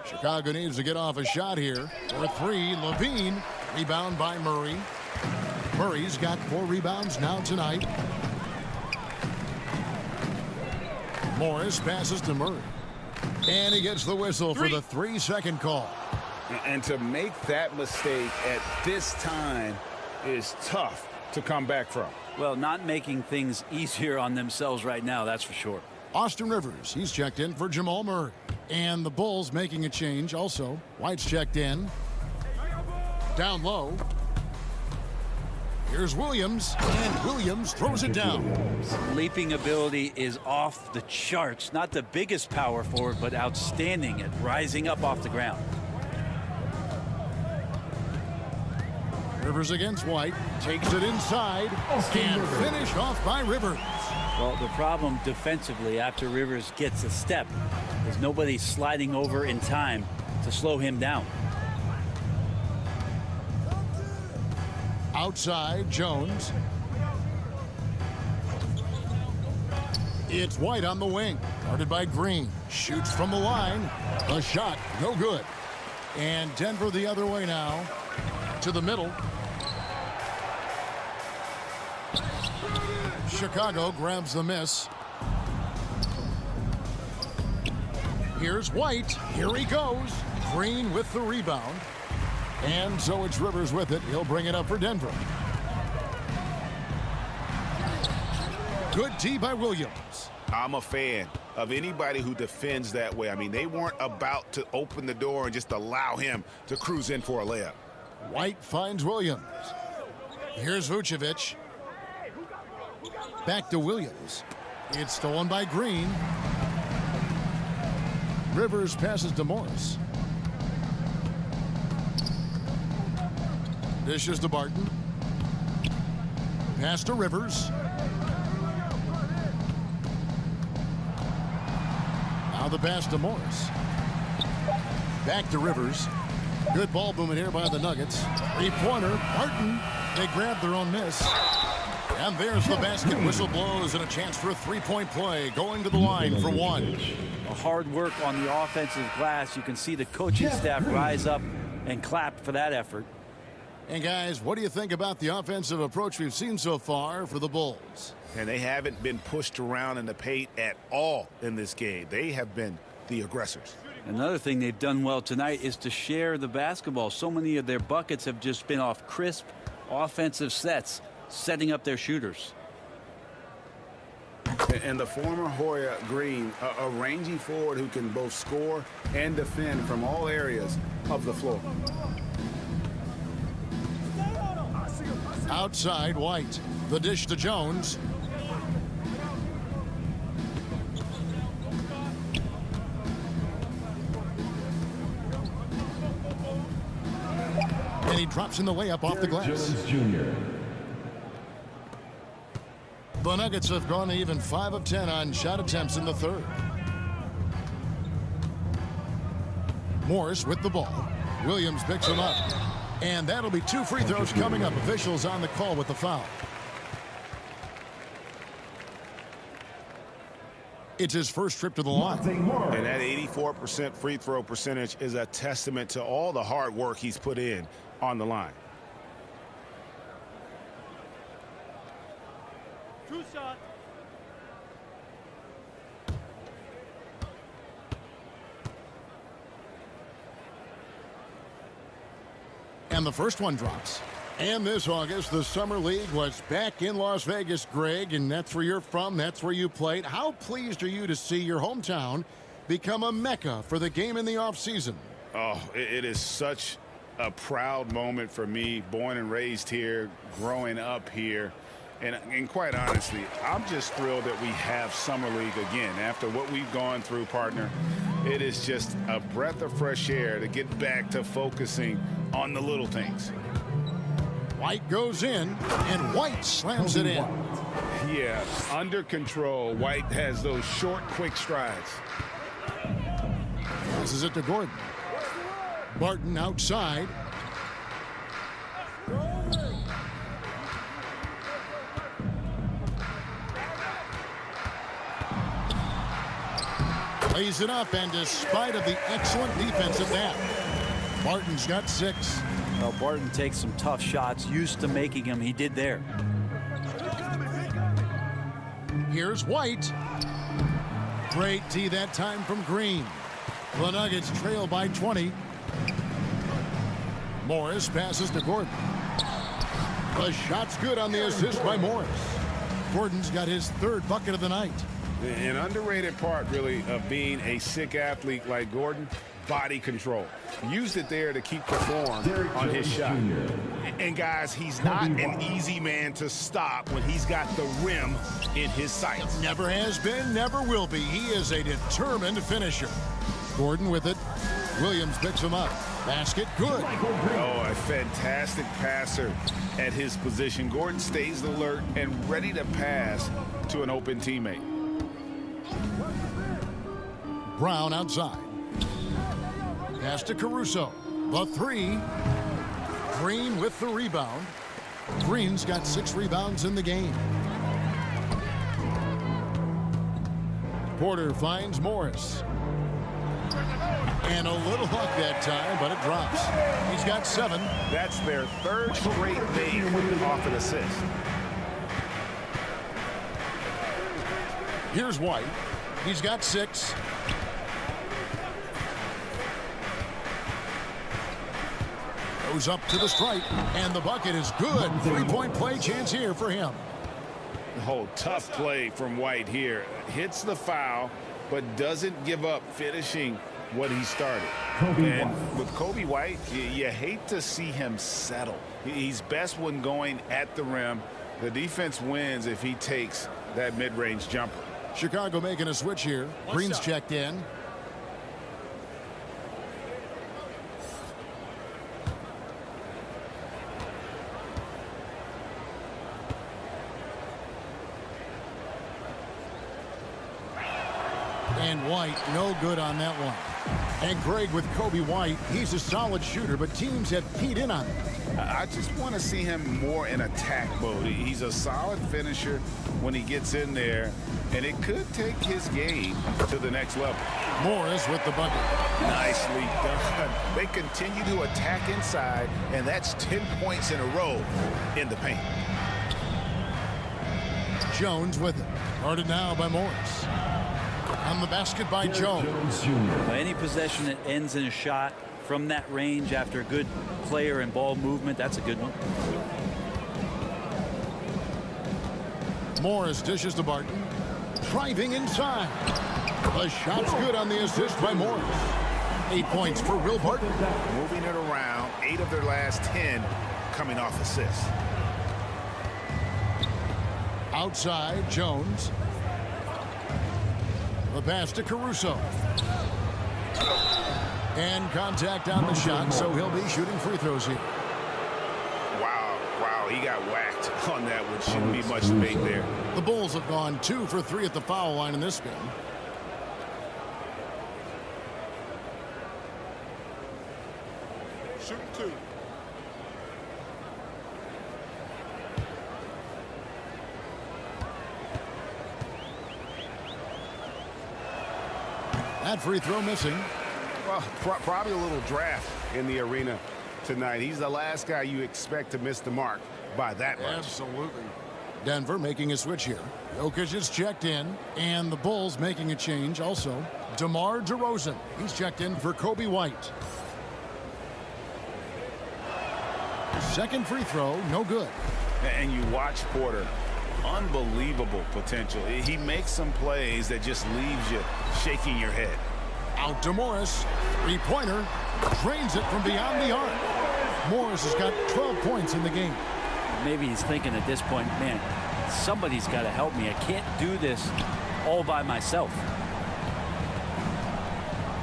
Chicago needs to get off a shot here. For 3, Levine. Rebound by Murray. Murray's got 4 rebounds now tonight. Morris passes to Murray. And he gets the whistle for the 3-second call. And to make that mistake at this time is tough to come back from. Well, not making things easier on themselves right now, that's for sure. Austin Rivers, he's checked in for Jamal Murray. And the Bulls making a change also. White's checked in. Down low. Here's Williams, and Williams throws it down. Leaping ability is off the charts. Not the biggest power forward, but outstanding at rising up off the ground. Rivers against White. Takes it inside. And finished off by Rivers. Well, the problem defensively after Rivers gets a step is nobody sliding over in time to slow him down. Outside, Jones. It's White on the wing. Guarded by Green. Shoots from the line. A shot, no good. And Denver the other way now. To the middle. Chicago grabs the miss. Here's White. Here he goes. Green with the rebound. And so it's Rivers with it. He'll bring it up for Denver. Good D by Williams. I'm a fan of anybody who defends that way. I mean, they weren't about to open the door and just allow him to cruise in for a layup. White finds Williams. Here's Vucevic. Back to Williams. It's stolen by Green. Rivers passes to Morris. Dishes to Barton. Pass to Rivers. Now the pass to Morris. Back to Rivers. Good ball movement here by the Nuggets. 3-pointer. Barton. They grab their own miss. And there's the basket. Whistle blows and a chance for a 3-point play. Going to the line for 1. A hard work on the offensive glass. You can see the coaching staff rise up and clap for that effort. And guys, what do you think about the offensive approach we've seen so far for the Bulls? And they haven't been pushed around in the paint at all in this game. They have been the aggressors. Another thing they've done well tonight is to share the basketball. So many of their buckets have just been off crisp offensive sets, setting up their shooters. And the former Hoya Green, a rangy forward who can both score and defend from all areas of the floor. Outside, White. The dish to And he drops in the layup off the glass. Jones Jr. The Nuggets have gone even 5 of 10 on shot attempts in the third. Morris with the ball. Williams picks him up. And that'll be 2 free throws coming up. Officials on the call with the foul. It's his first trip to the line. And that 84% free throw percentage is a testament to all the hard work he's put in on the line. 2 shots. And the first one drops. And this August, the Summer League was back in Las Vegas, Greg, and that's where you're from. That's where you played. How pleased are you to see your hometown become a mecca for the game in the offseason? Oh, it is such a proud moment for me, born and raised here, growing up here. And quite honestly, I'm just thrilled that we have Summer League again. After what we've gone through, partner, it is just a breath of fresh air to get back to focusing on the little things. White goes in, and White slams it in. Yeah, under control. White has those short, quick strides. Passes it to Gordon. Barton outside. Lays it up, and despite of the excellent defense at that, Barton's got 6. Well, Barton takes some tough shots, used to making them. He did there. Here's White. Great D that time from Green. The Nuggets trail by 20. Morris passes to Gordon. The shot's good on the assist by Morris. Gordon's got his 3rd bucket of the night. An underrated part, really, of being a sick athlete like Gordon, body control. Used it there to keep the form on his shot. And guys, he's not an easy man to stop when he's got the rim in his sights. Never has been, never will be. He is a determined finisher. Gordon with it. Williams picks him up. Basket good. Oh, a fantastic passer at his position. Gordon stays alert and ready to pass to an open teammate. Brown outside. Pass to Caruso. The 3. Green with the rebound. Green's got 6 rebounds in the game. Porter finds Morris. And a little luck that time, but it drops. He's got 7. That's their 3rd straight day off an assist. Here's White. He's got 6. Goes up to the stripe, and the bucket is good. 3-point play chance here for him. Oh, tough play from White here. Hits the foul, but doesn't give up finishing what he started. And with Kobe White, you hate to see him settle. He's best when going at the rim. The defense wins if he takes that mid-range jumper. Chicago making a switch here. Green's checked in. And White, no good on that one. And Greg with Kobe White, he's a solid shooter, but teams have keyed in on him. I just want to see him more in attack mode. He's a solid finisher when he gets in there, and it could take his game to the next level. Morris with the bucket. Nicely done. They continue to attack inside, and that's 10 points in a row in the paint. Jones with it. Guarded now by Morris. On the basket by Jones. Any possession that ends in a shot from that range after a good player and ball movement, that's a good one. Morris dishes to Barton. Driving inside. The shot's good on the assist by Morris. 8 points for Will Barton. Moving it around, 8 of their last 10 coming off assists. Outside, Jones. The pass to Caruso. And contact on the shot, so he'll be shooting free throws here. on that one. Shouldn't be much debate there. The Bulls have gone 2 for 3 at the foul line in this game. Shooting 2. That free throw missing. Well, probably a little draft in the arena tonight. He's the last guy you expect to miss the mark by that much. Absolutely. Denver making a switch here. Jokic is checked in, and the Bulls making a change also. DeMar DeRozan. He's checked in for Kobe White. Second free throw, no good. And you watch Porter. Unbelievable potential. He makes some plays that just leaves you shaking your head. Out to Morris. Three-pointer. Drains it from beyond the arc. Morris has got 12 points in the game. Maybe he's thinking at this point, man, somebody's got to help me. I can't do this all by myself.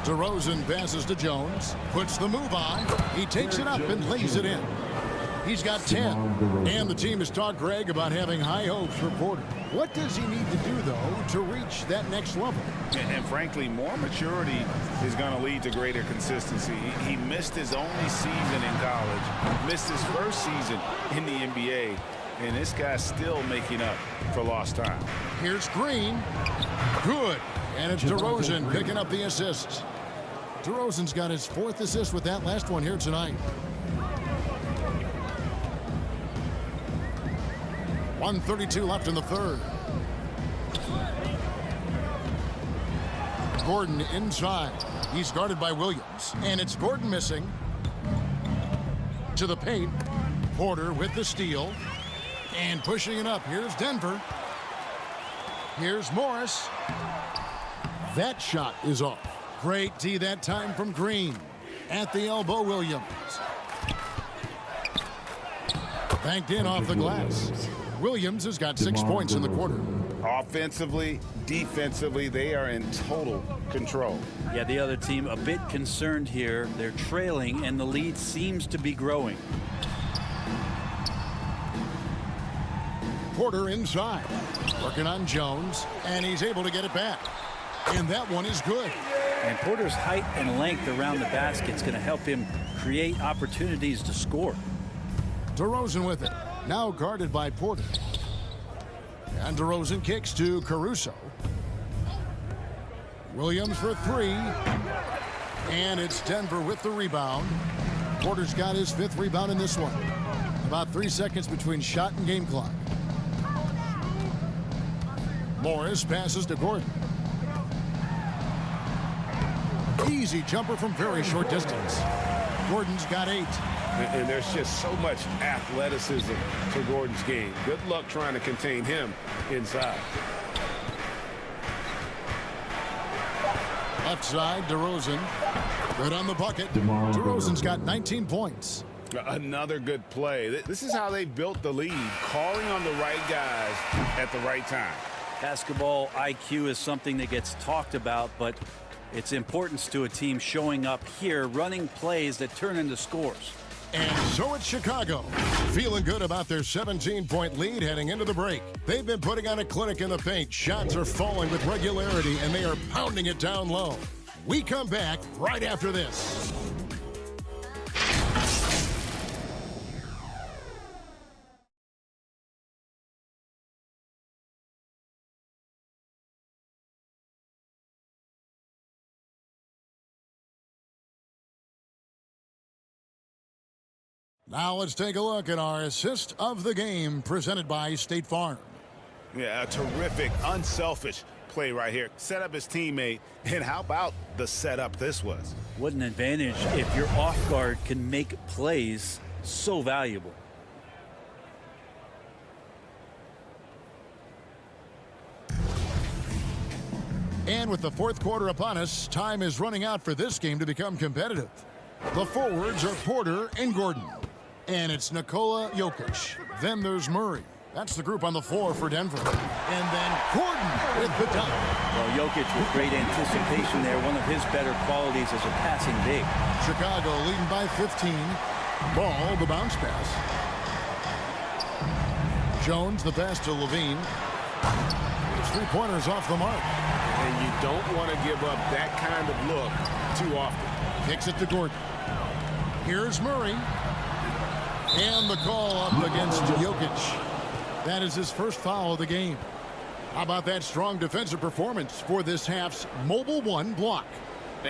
DeRozan passes to Jones. Puts the move on. He takes it up and lays it in. He's got 10. And the team has talked, Greg, about having high hopes for Porter. What does he need to do, though, to reach that next level? And frankly, more maturity is going to lead to greater consistency. He missed his only season in college, missed his first season in the NBA, and this guy's still making up for lost time. Here's Green. Good. And it's DeRozan picking up the assists. DeRozan's got his 4th assist with that last one here tonight. 1:32 left in the third. Gordon inside. He's guarded by Williams. And it's Gordon missing. To the paint. Porter with the steal. And pushing it up. Here's Denver. Here's Morris. That shot is off. Great D that time from Green. At the elbow, Williams. Banked in off the glass. Williams has got 6 points in the quarter. Offensively, defensively, they are in total control. Yeah, the other team a bit concerned here. They're trailing, and the lead seems to be growing. Porter inside. Working on Jones, and he's able to get it back. And that one is good. And Porter's height and length around the basket is going to help him create opportunities to score. DeRozan with it. Now guarded by Porter. And DeRozan kicks to Caruso. Williams for 3. And it's Denver with the rebound. Porter's got his 5th rebound in this one. About 3 seconds between shot and game clock. Morris passes to Gordon. Easy jumper from very short distance. Gordon's got 8. And there's just so much athleticism to Gordon's game. Good luck trying to contain him inside. Left side, DeRozan. Good on the bucket. DeRozan's got 19 points. Another good play. This is how they built the lead, calling on the right guys at the right time. Basketball IQ is something that gets talked about, but its importance to a team showing up here, running plays that turn into scores. And so it's Chicago, feeling good about their 17-point lead heading into the break. They've been putting on a clinic in the paint. Shots are falling with regularity, and they are pounding it down low. We come back right after this. Now let's take a look at our assist of the game presented by State Farm. Yeah, a terrific, unselfish play right here. Set up his teammate, and how about the setup this was? What an advantage if your off guard can make plays so valuable. And with the 4th quarter upon us, time is running out for this game to become competitive. The forwards are Porter and Gordon. And it's Nikola Jokic. Then there's Murray. That's the group on the floor for Denver. And then Gordon with the dunk. Well, Jokic with great anticipation there. One of his better qualities as a passing big. Chicago leading by 15. Ball, the bounce pass. Jones, the pass to Levine. His three-pointers off the mark. And you don't want to give up that kind of look too often. Kicks it to Gordon. Here's Murray. And the call up against Jokic. That is his first foul of the game. How about that strong defensive performance for this half's Mobile One block?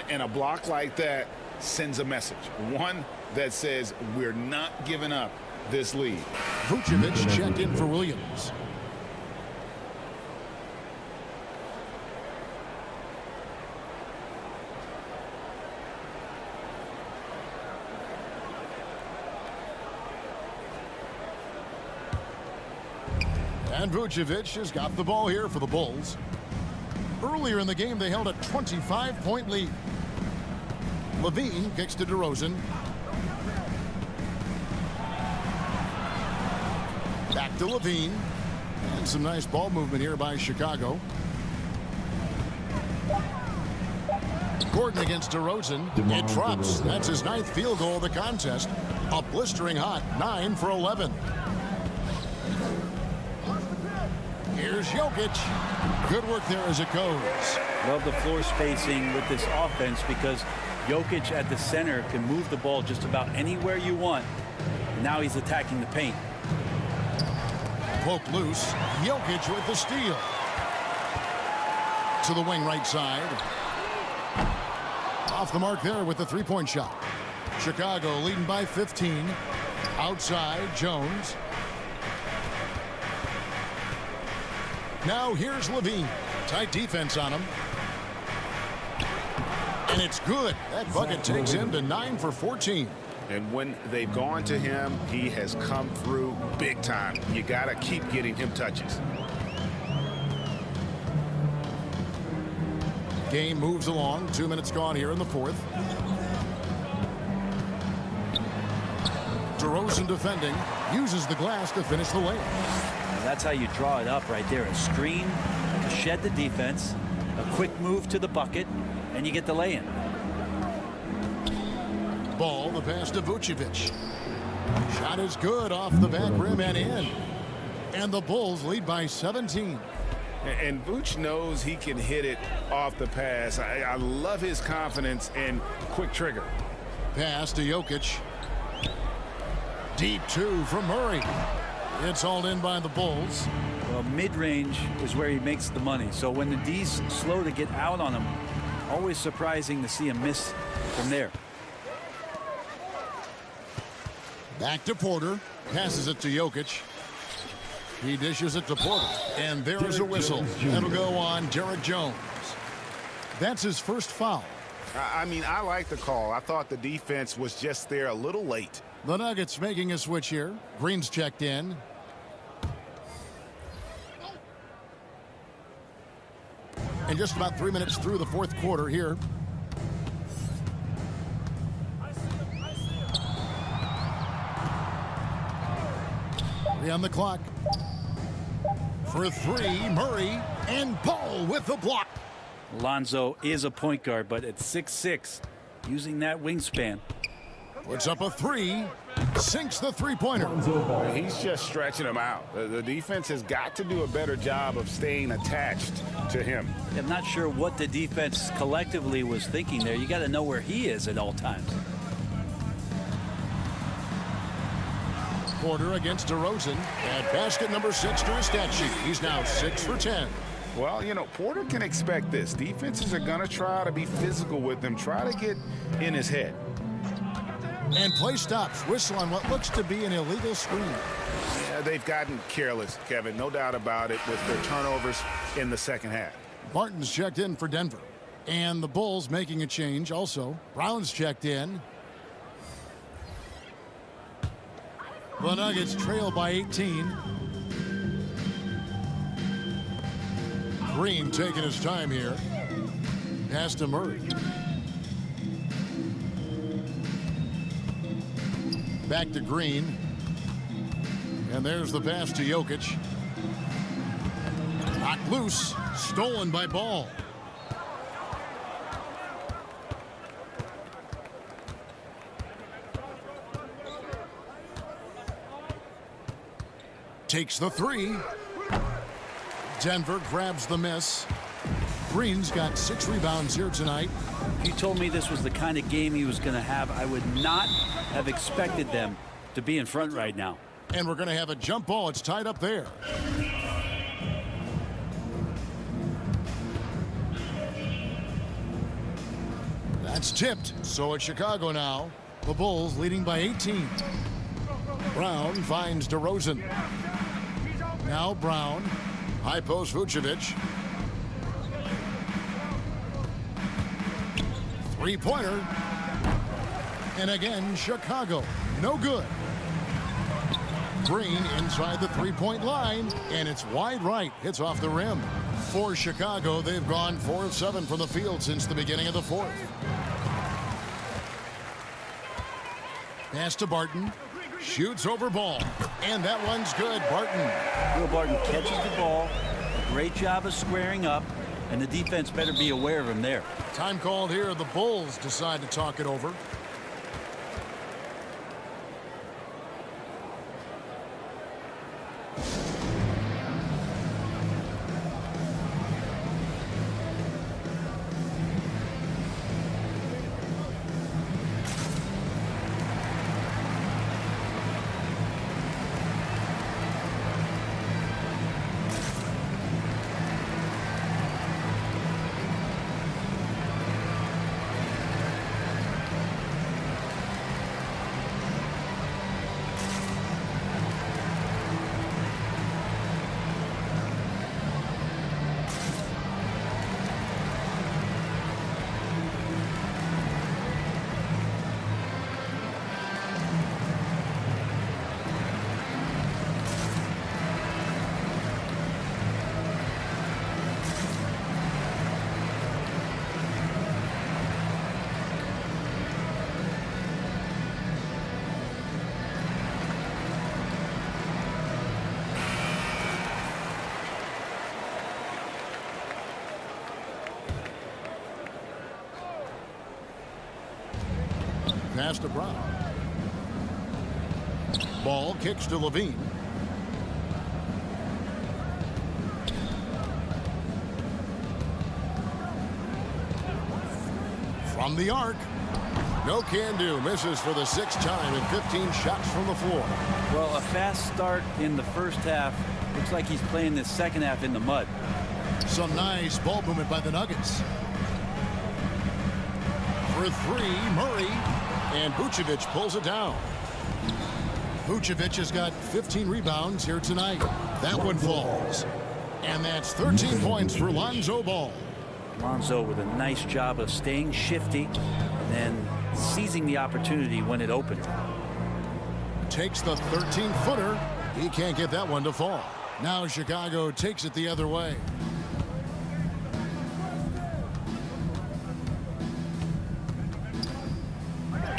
And a block like that sends a message. One that says we're not giving up this lead. Vucevic checked in for Williams. And Vucevic has got the ball here for the Bulls. Earlier in the game, they held a 25-point lead. Levine kicks to DeRozan. Back to Levine. And some nice ball movement here by Chicago. Gordon against DeRozan. It drops. That's his 9th field goal of the contest. A blistering hot 9 for 11. Here's Jokic. Good work there as it goes. Love the floor spacing with this offense because Jokic at the center can move the ball just about anywhere you want. Now he's attacking the paint. Poke loose. Jokic with the steal. To the wing right side. Off the mark there with the three-point shot. Chicago leading by 15. Outside, Jones. Now here's Levine. Tight defense on him. And it's good. That bucket takes him to 9 for 14. And when they've gone to him, he has come through big time. You got to keep getting him touches. Game moves along. 2 minutes gone here in the fourth. DeRozan defending. Uses the glass to finish the layup. That's how you draw it up right there. A screen to shed the defense, a quick move to the bucket, and you get the lay-in. Ball, the pass to Vucevic. Shot is good off the back rim and in. And the Bulls lead by 17. And Vooch knows he can hit it off the pass. I love his confidence and quick trigger. Pass to Jokic. Deep 2 from Murray. It's hauled in by the Bulls. Well, mid-range is where he makes the money. So when the D's slow to get out on him, always surprising to see him miss from there. Back to Porter. Passes it to Jokic. He dishes it to Porter. And there's a whistle. That'll go on Derek Jones. That's his first foul. I mean, I like the call. I thought the defense was just there a little late. The Nuggets making a switch here. Green's checked in. And just about 3 minutes through the fourth quarter here. On the clock. For 3, Murray and Paul with the block. Lonzo is a point guard, but at 6'6", using that wingspan. Puts up a 3, sinks the three-pointer. He's just stretching him out. The defense has got to do a better job of staying attached to him. I'm not sure what the defense collectively was thinking there. You got to know where he is at all times. Porter against DeRozan. At basket number 6 to his stat sheet. He's now 6 for 10. Well, you know, Porter can expect this. Defenses are going to try to be physical with him, try to get in his head. And play stops. Whistle on what looks to be an illegal screen. Yeah, they've gotten careless, Kevin. No doubt about it with their turnovers in the second half. Barton's checked in for Denver. And the Bulls making a change also. Brown's checked in. The Nuggets trail by 18. Green taking his time here. Pass to Murray. Back to Green. And there's the pass to Jokic. Knocked loose. Stolen by Ball. Takes the three. Denver grabs the miss. Green's got 6 rebounds here tonight. If you told me this was the kind of game he was going to have, I would not have expected them to be in front right now. And we're going to have a jump ball. It's tied up there. That's tipped. So it's Chicago now. The Bulls leading by 18. Brown finds DeRozan. Now Brown. High post Vucevic. Three-pointer. And again, Chicago. No good. Green inside the three-point line, and it's wide right. Hits off the rim. For Chicago, they've gone 4 of 7 from the field since the beginning of the fourth. Pass to Barton. Shoots over Ball. And that one's good. Barton. Will Barton catches the ball. A great job of squaring up. And the defense better be aware of him there. Time called here. The Bulls decide to talk it over. Pass to Brown. Ball kicks to Levine. From the arc. No can do. Misses for the 6th time and 15 shots from the floor. Well, a fast start in the first half. Looks like he's playing this second half in the mud. Some nice ball movement by the Nuggets. For 3, Murray. And Vucevic pulls it down. Vucevic has got 15 rebounds here tonight. That one falls. And that's 13 points for Lonzo Ball. Lonzo with a nice job of staying shifty and then seizing the opportunity when it opened. Takes the 13-footer. He can't get that one to fall. Now Chicago takes it the other way.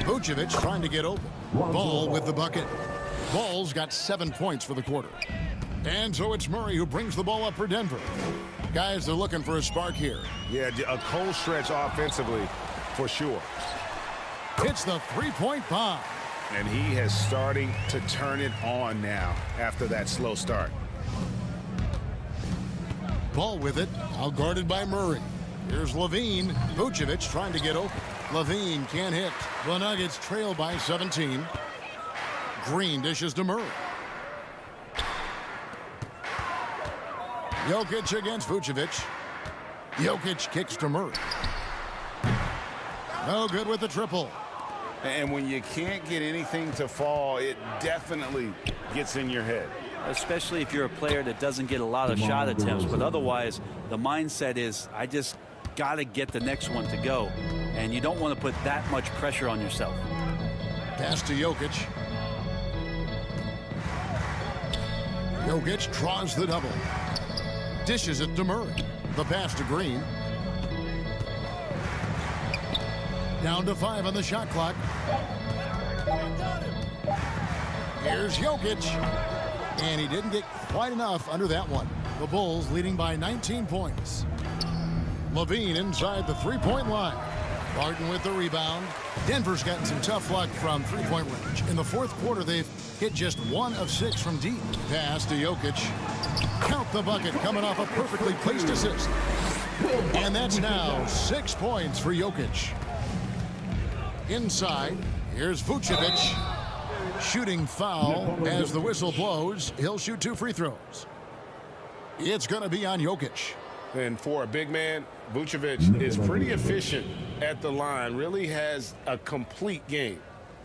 Vucevic trying to get open. Ball with the bucket. Ball's got 7 points for the quarter. And so it's Murray who brings the ball up for Denver. Guys, they're looking for a spark here. Yeah, a cold stretch offensively for sure. It's the three-point bomb. And he is starting to turn it on now after that slow start. Ball with it, out guarded by Murray. Here's Levine. Vucevic trying to get open. Levine can't hit. The Nuggets trail by 17. Green dishes to Murray. Jokic against Vucevic. Jokic kicks to Murray. No good with the triple. And when you can't get anything to fall, it definitely gets in your head. Especially if you're a player that doesn't get a lot of shot attempts. But otherwise, the mindset is, I just got to get the next one to go. And you don't want to put that much pressure on yourself. Pass to Jokic. Jokic draws the double. Dishes it to Murray. The pass to Green. Down to 5 on the shot clock. Here's Jokic. And he didn't get quite enough under that one. The Bulls leading by 19 points. Levine inside the three-point line. Barton with the rebound. Denver's gotten some tough luck from three-point range. In the fourth quarter, they've hit just 1 of 6 from deep. Pass to Jokic. Count the bucket coming off a perfectly placed assist. And that's now 6 points for Jokic. Inside, here's Vucevic. Shooting foul as the whistle blows. He'll shoot 2 free throws. It's going to be on Jokic. And for a big man, Vucevic is pretty efficient at the line. Really has a complete game.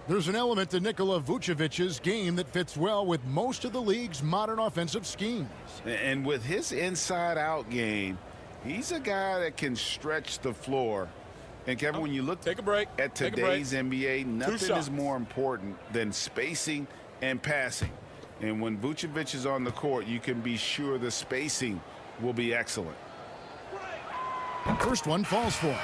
There's an element to Nikola Vucevic's game that fits well with most of the league's modern offensive schemes. And with his inside-out game, he's a guy that can stretch the floor. And, Kevin, when you look Take a break. at Take a today's break. NBA, 2 nothing shots. is more important than spacing and passing. And when Vucevic is on the court, you can be sure the spacing will be excellent. First one falls for him.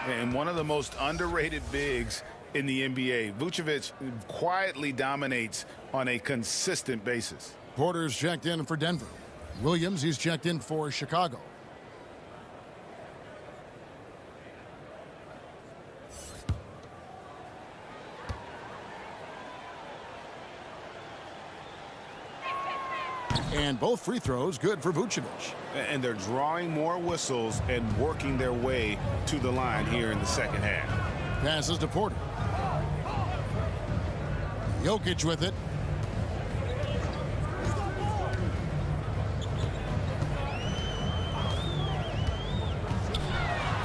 And one of the most underrated bigs in the NBA. Vucevic quietly dominates on a consistent basis. Porter's checked in for Denver. Williams, he's checked in for Chicago. And both free throws good for Vucevic. And they're drawing more whistles and working their way to the line here in the second half. Passes to Porter. Jokic with it.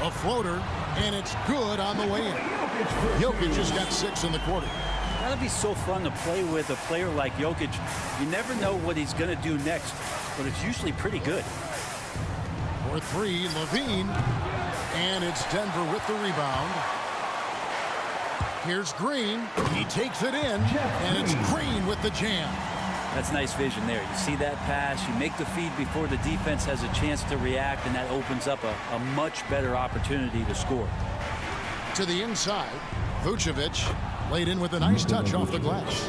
A floater, and it's good on the way in. Jokic just got 6 in the quarter. That'd be so fun to play with a player like Jokic. You never know what he's going to do next, but it's usually pretty good. For 3, Levine. And it's Denver with the rebound. Here's Green. He takes it in, and it's Green with the jam. That's nice vision there. You see that pass, you make the feed before the defense has a chance to react, and that opens up a much better opportunity to score. To the inside, Vucevic laid in with a nice touch off the glass.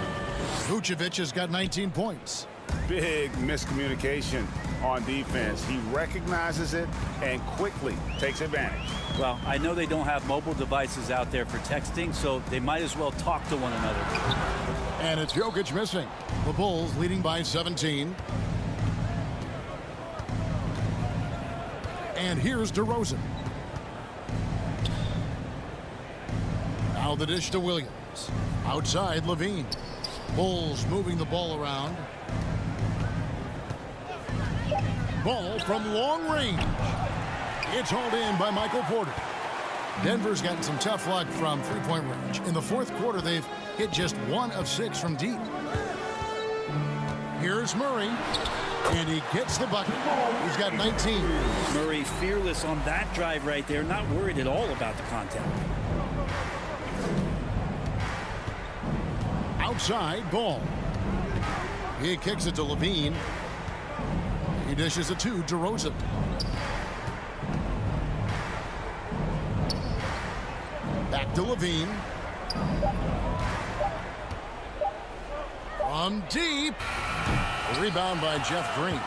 Vucevic has got 19 points. Big miscommunication on defense. He recognizes it and quickly takes advantage. Well, I know they don't have mobile devices out there for texting, so they might as well talk to one another. And it's Jokic missing. The Bulls leading by 17. And here's DeRozan. Now the dish to Williams. Outside, Levine. Bulls moving the ball around. Ball from long range. It's hauled in by Michael Porter. Denver's gotten some tough luck from three-point range. In the fourth quarter, they've hit just 1 of 6 from deep. Here's Murray, and he gets the bucket. He's got 19. Murray fearless on that drive right there, not worried at all about the contact. Outside, Ball. He kicks it to Levine. He dishes it to DeRozan. Back to Levine. From deep. A rebound by Jeff Green.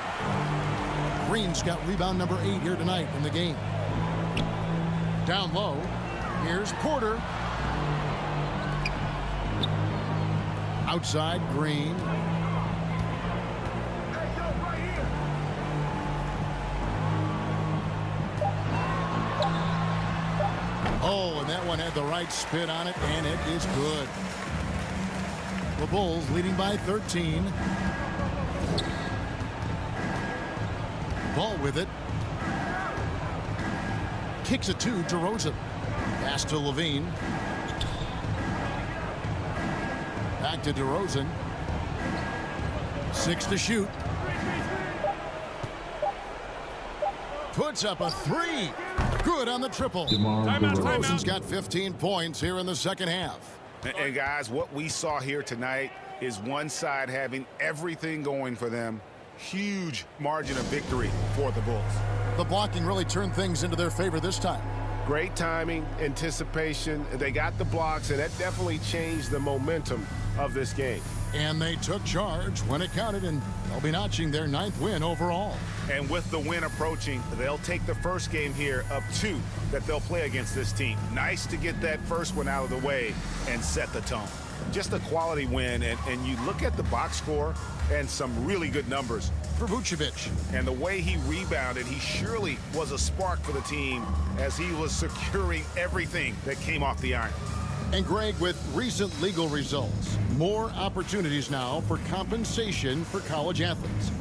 Green's got rebound number 8 here tonight in the game. Down low. Here's Porter. Outside, Green. Oh, and that one had the right spin on it, and it is good. The Bulls leading by 13. Ball with it. Kicks it to DeRozan. Pass to Levine. Back to DeRozan. 6 to shoot. Puts up a 3. Good on the triple. DeRozan's got 15 points here in the second half. And guys, what we saw here tonight is one side having everything going for them. Huge margin of victory for the Bulls. The blocking really turned things into their favor this time. Great timing, anticipation. They got the blocks, and that definitely changed the momentum of this game. And they took charge when it counted, and they'll be notching their 9th win overall. And with the win approaching, they'll take the first game here of 2 that they'll play against this team. Nice to get that first one out of the way and set the tone. Just a quality win, and you look at the box score and some really good numbers For Vucevic. And the way he rebounded, he surely was a spark for the team as he was securing everything that came off the iron. And Greg, with recent legal results, more opportunities now for compensation for college athletes.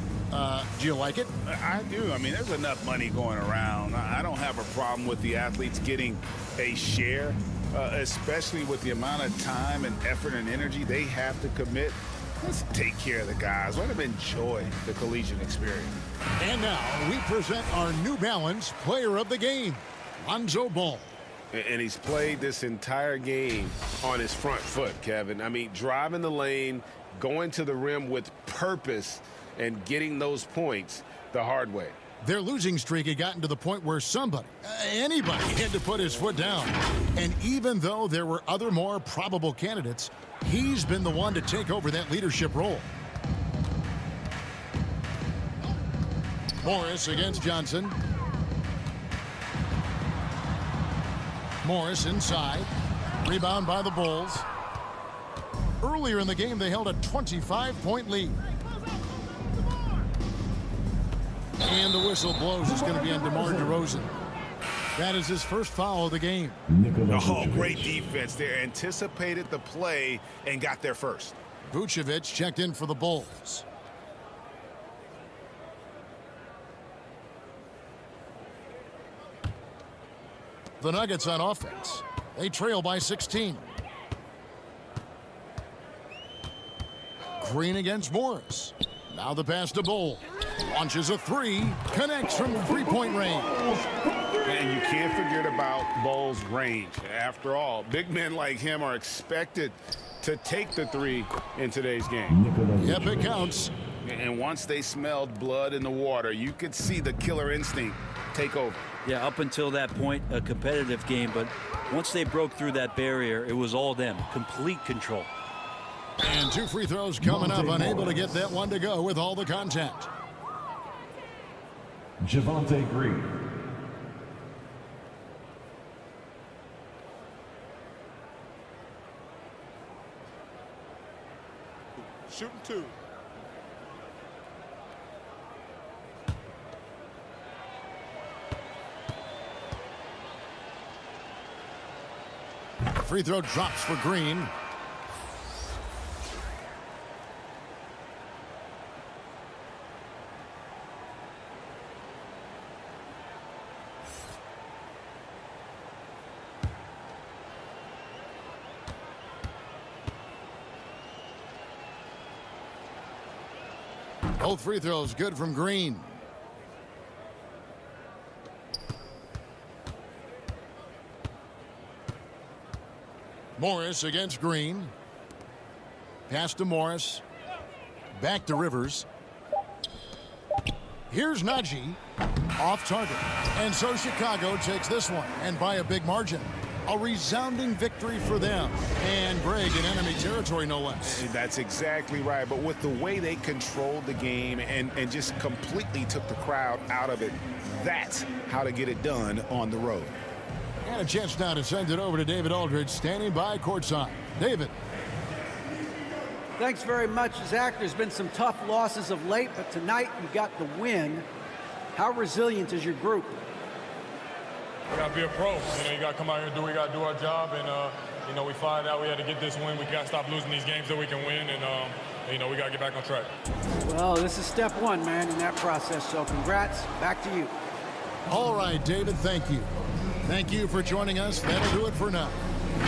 Do you like it? I do. I mean, there's enough money going around. I don't have a problem with the athletes getting a share, especially with the amount of time and effort and energy they have to commit. Let's take care of the guys. Let them enjoy the collegiate experience. And now we present our New Balance Player of the Game, Lonzo Ball. And he's played this entire game on his front foot, Kevin. I mean, driving the lane, going to the rim with purpose, and getting those points the hard way. Their losing streak had gotten to the point where somebody, anybody, had to put his foot down. And even though there were other more probable candidates, he's been the one to take over that leadership role. Morris against Johnson. Morris inside. Rebound by the Bulls. Earlier in the game, they held a 25-point lead. And the whistle blows. It's going to be on DeMar DeRozan. That is his first foul of the game. Oh, great defense there. Anticipated the play and got there first. Vucevic checked in for the Bulls. The Nuggets on offense. They trail by 16. Green against Morris. Now the pass to Bull. Launches a 3. Connects from three-point range. And you can't forget about Bull's range. After all, big men like him are expected to take the 3 in today's game. Yep, it counts. And once they smelled blood in the water, you could see the killer instinct take over. Yeah, up until that point, a competitive game, but once they broke through that barrier, it was all them. Complete control. And 2 free throws coming up, unable to get that one to go with all the contact. Javonte Green. Shooting 2. Free throw drops for Green. Both free throws good from Green. Morris against Green. Pass to Morris. Back to Rivers. Here's Najee. Off target. And so Chicago takes this one, and by a big margin. A resounding victory for them. And Greg in enemy territory, no less. That's exactly right. But with the way they controlled the game and just completely took the crowd out of it, that's how to get it done on the road. And a chance now to send it over to David Aldridge, standing by courtside. David. Thanks very much, Zach. There's been some tough losses of late, but tonight you got the win. How resilient is your group? We got to be a pro. You got to come out here and do what we got to do our job. And, we find out we had to get this win. We got to stop losing these games that we can win. And, we got to get back on track. Well, this is step 1, man, in that process. So congrats. Back to you. All right, David, thank you. Thank you for joining us. That'll do it for now.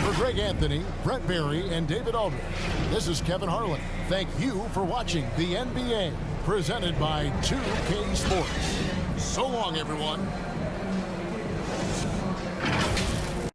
For Greg Anthony, Brett Barry, and David Aldridge, this is Kevin Harlan. Thank you for watching the NBA, presented by 2K Sports. So long, everyone.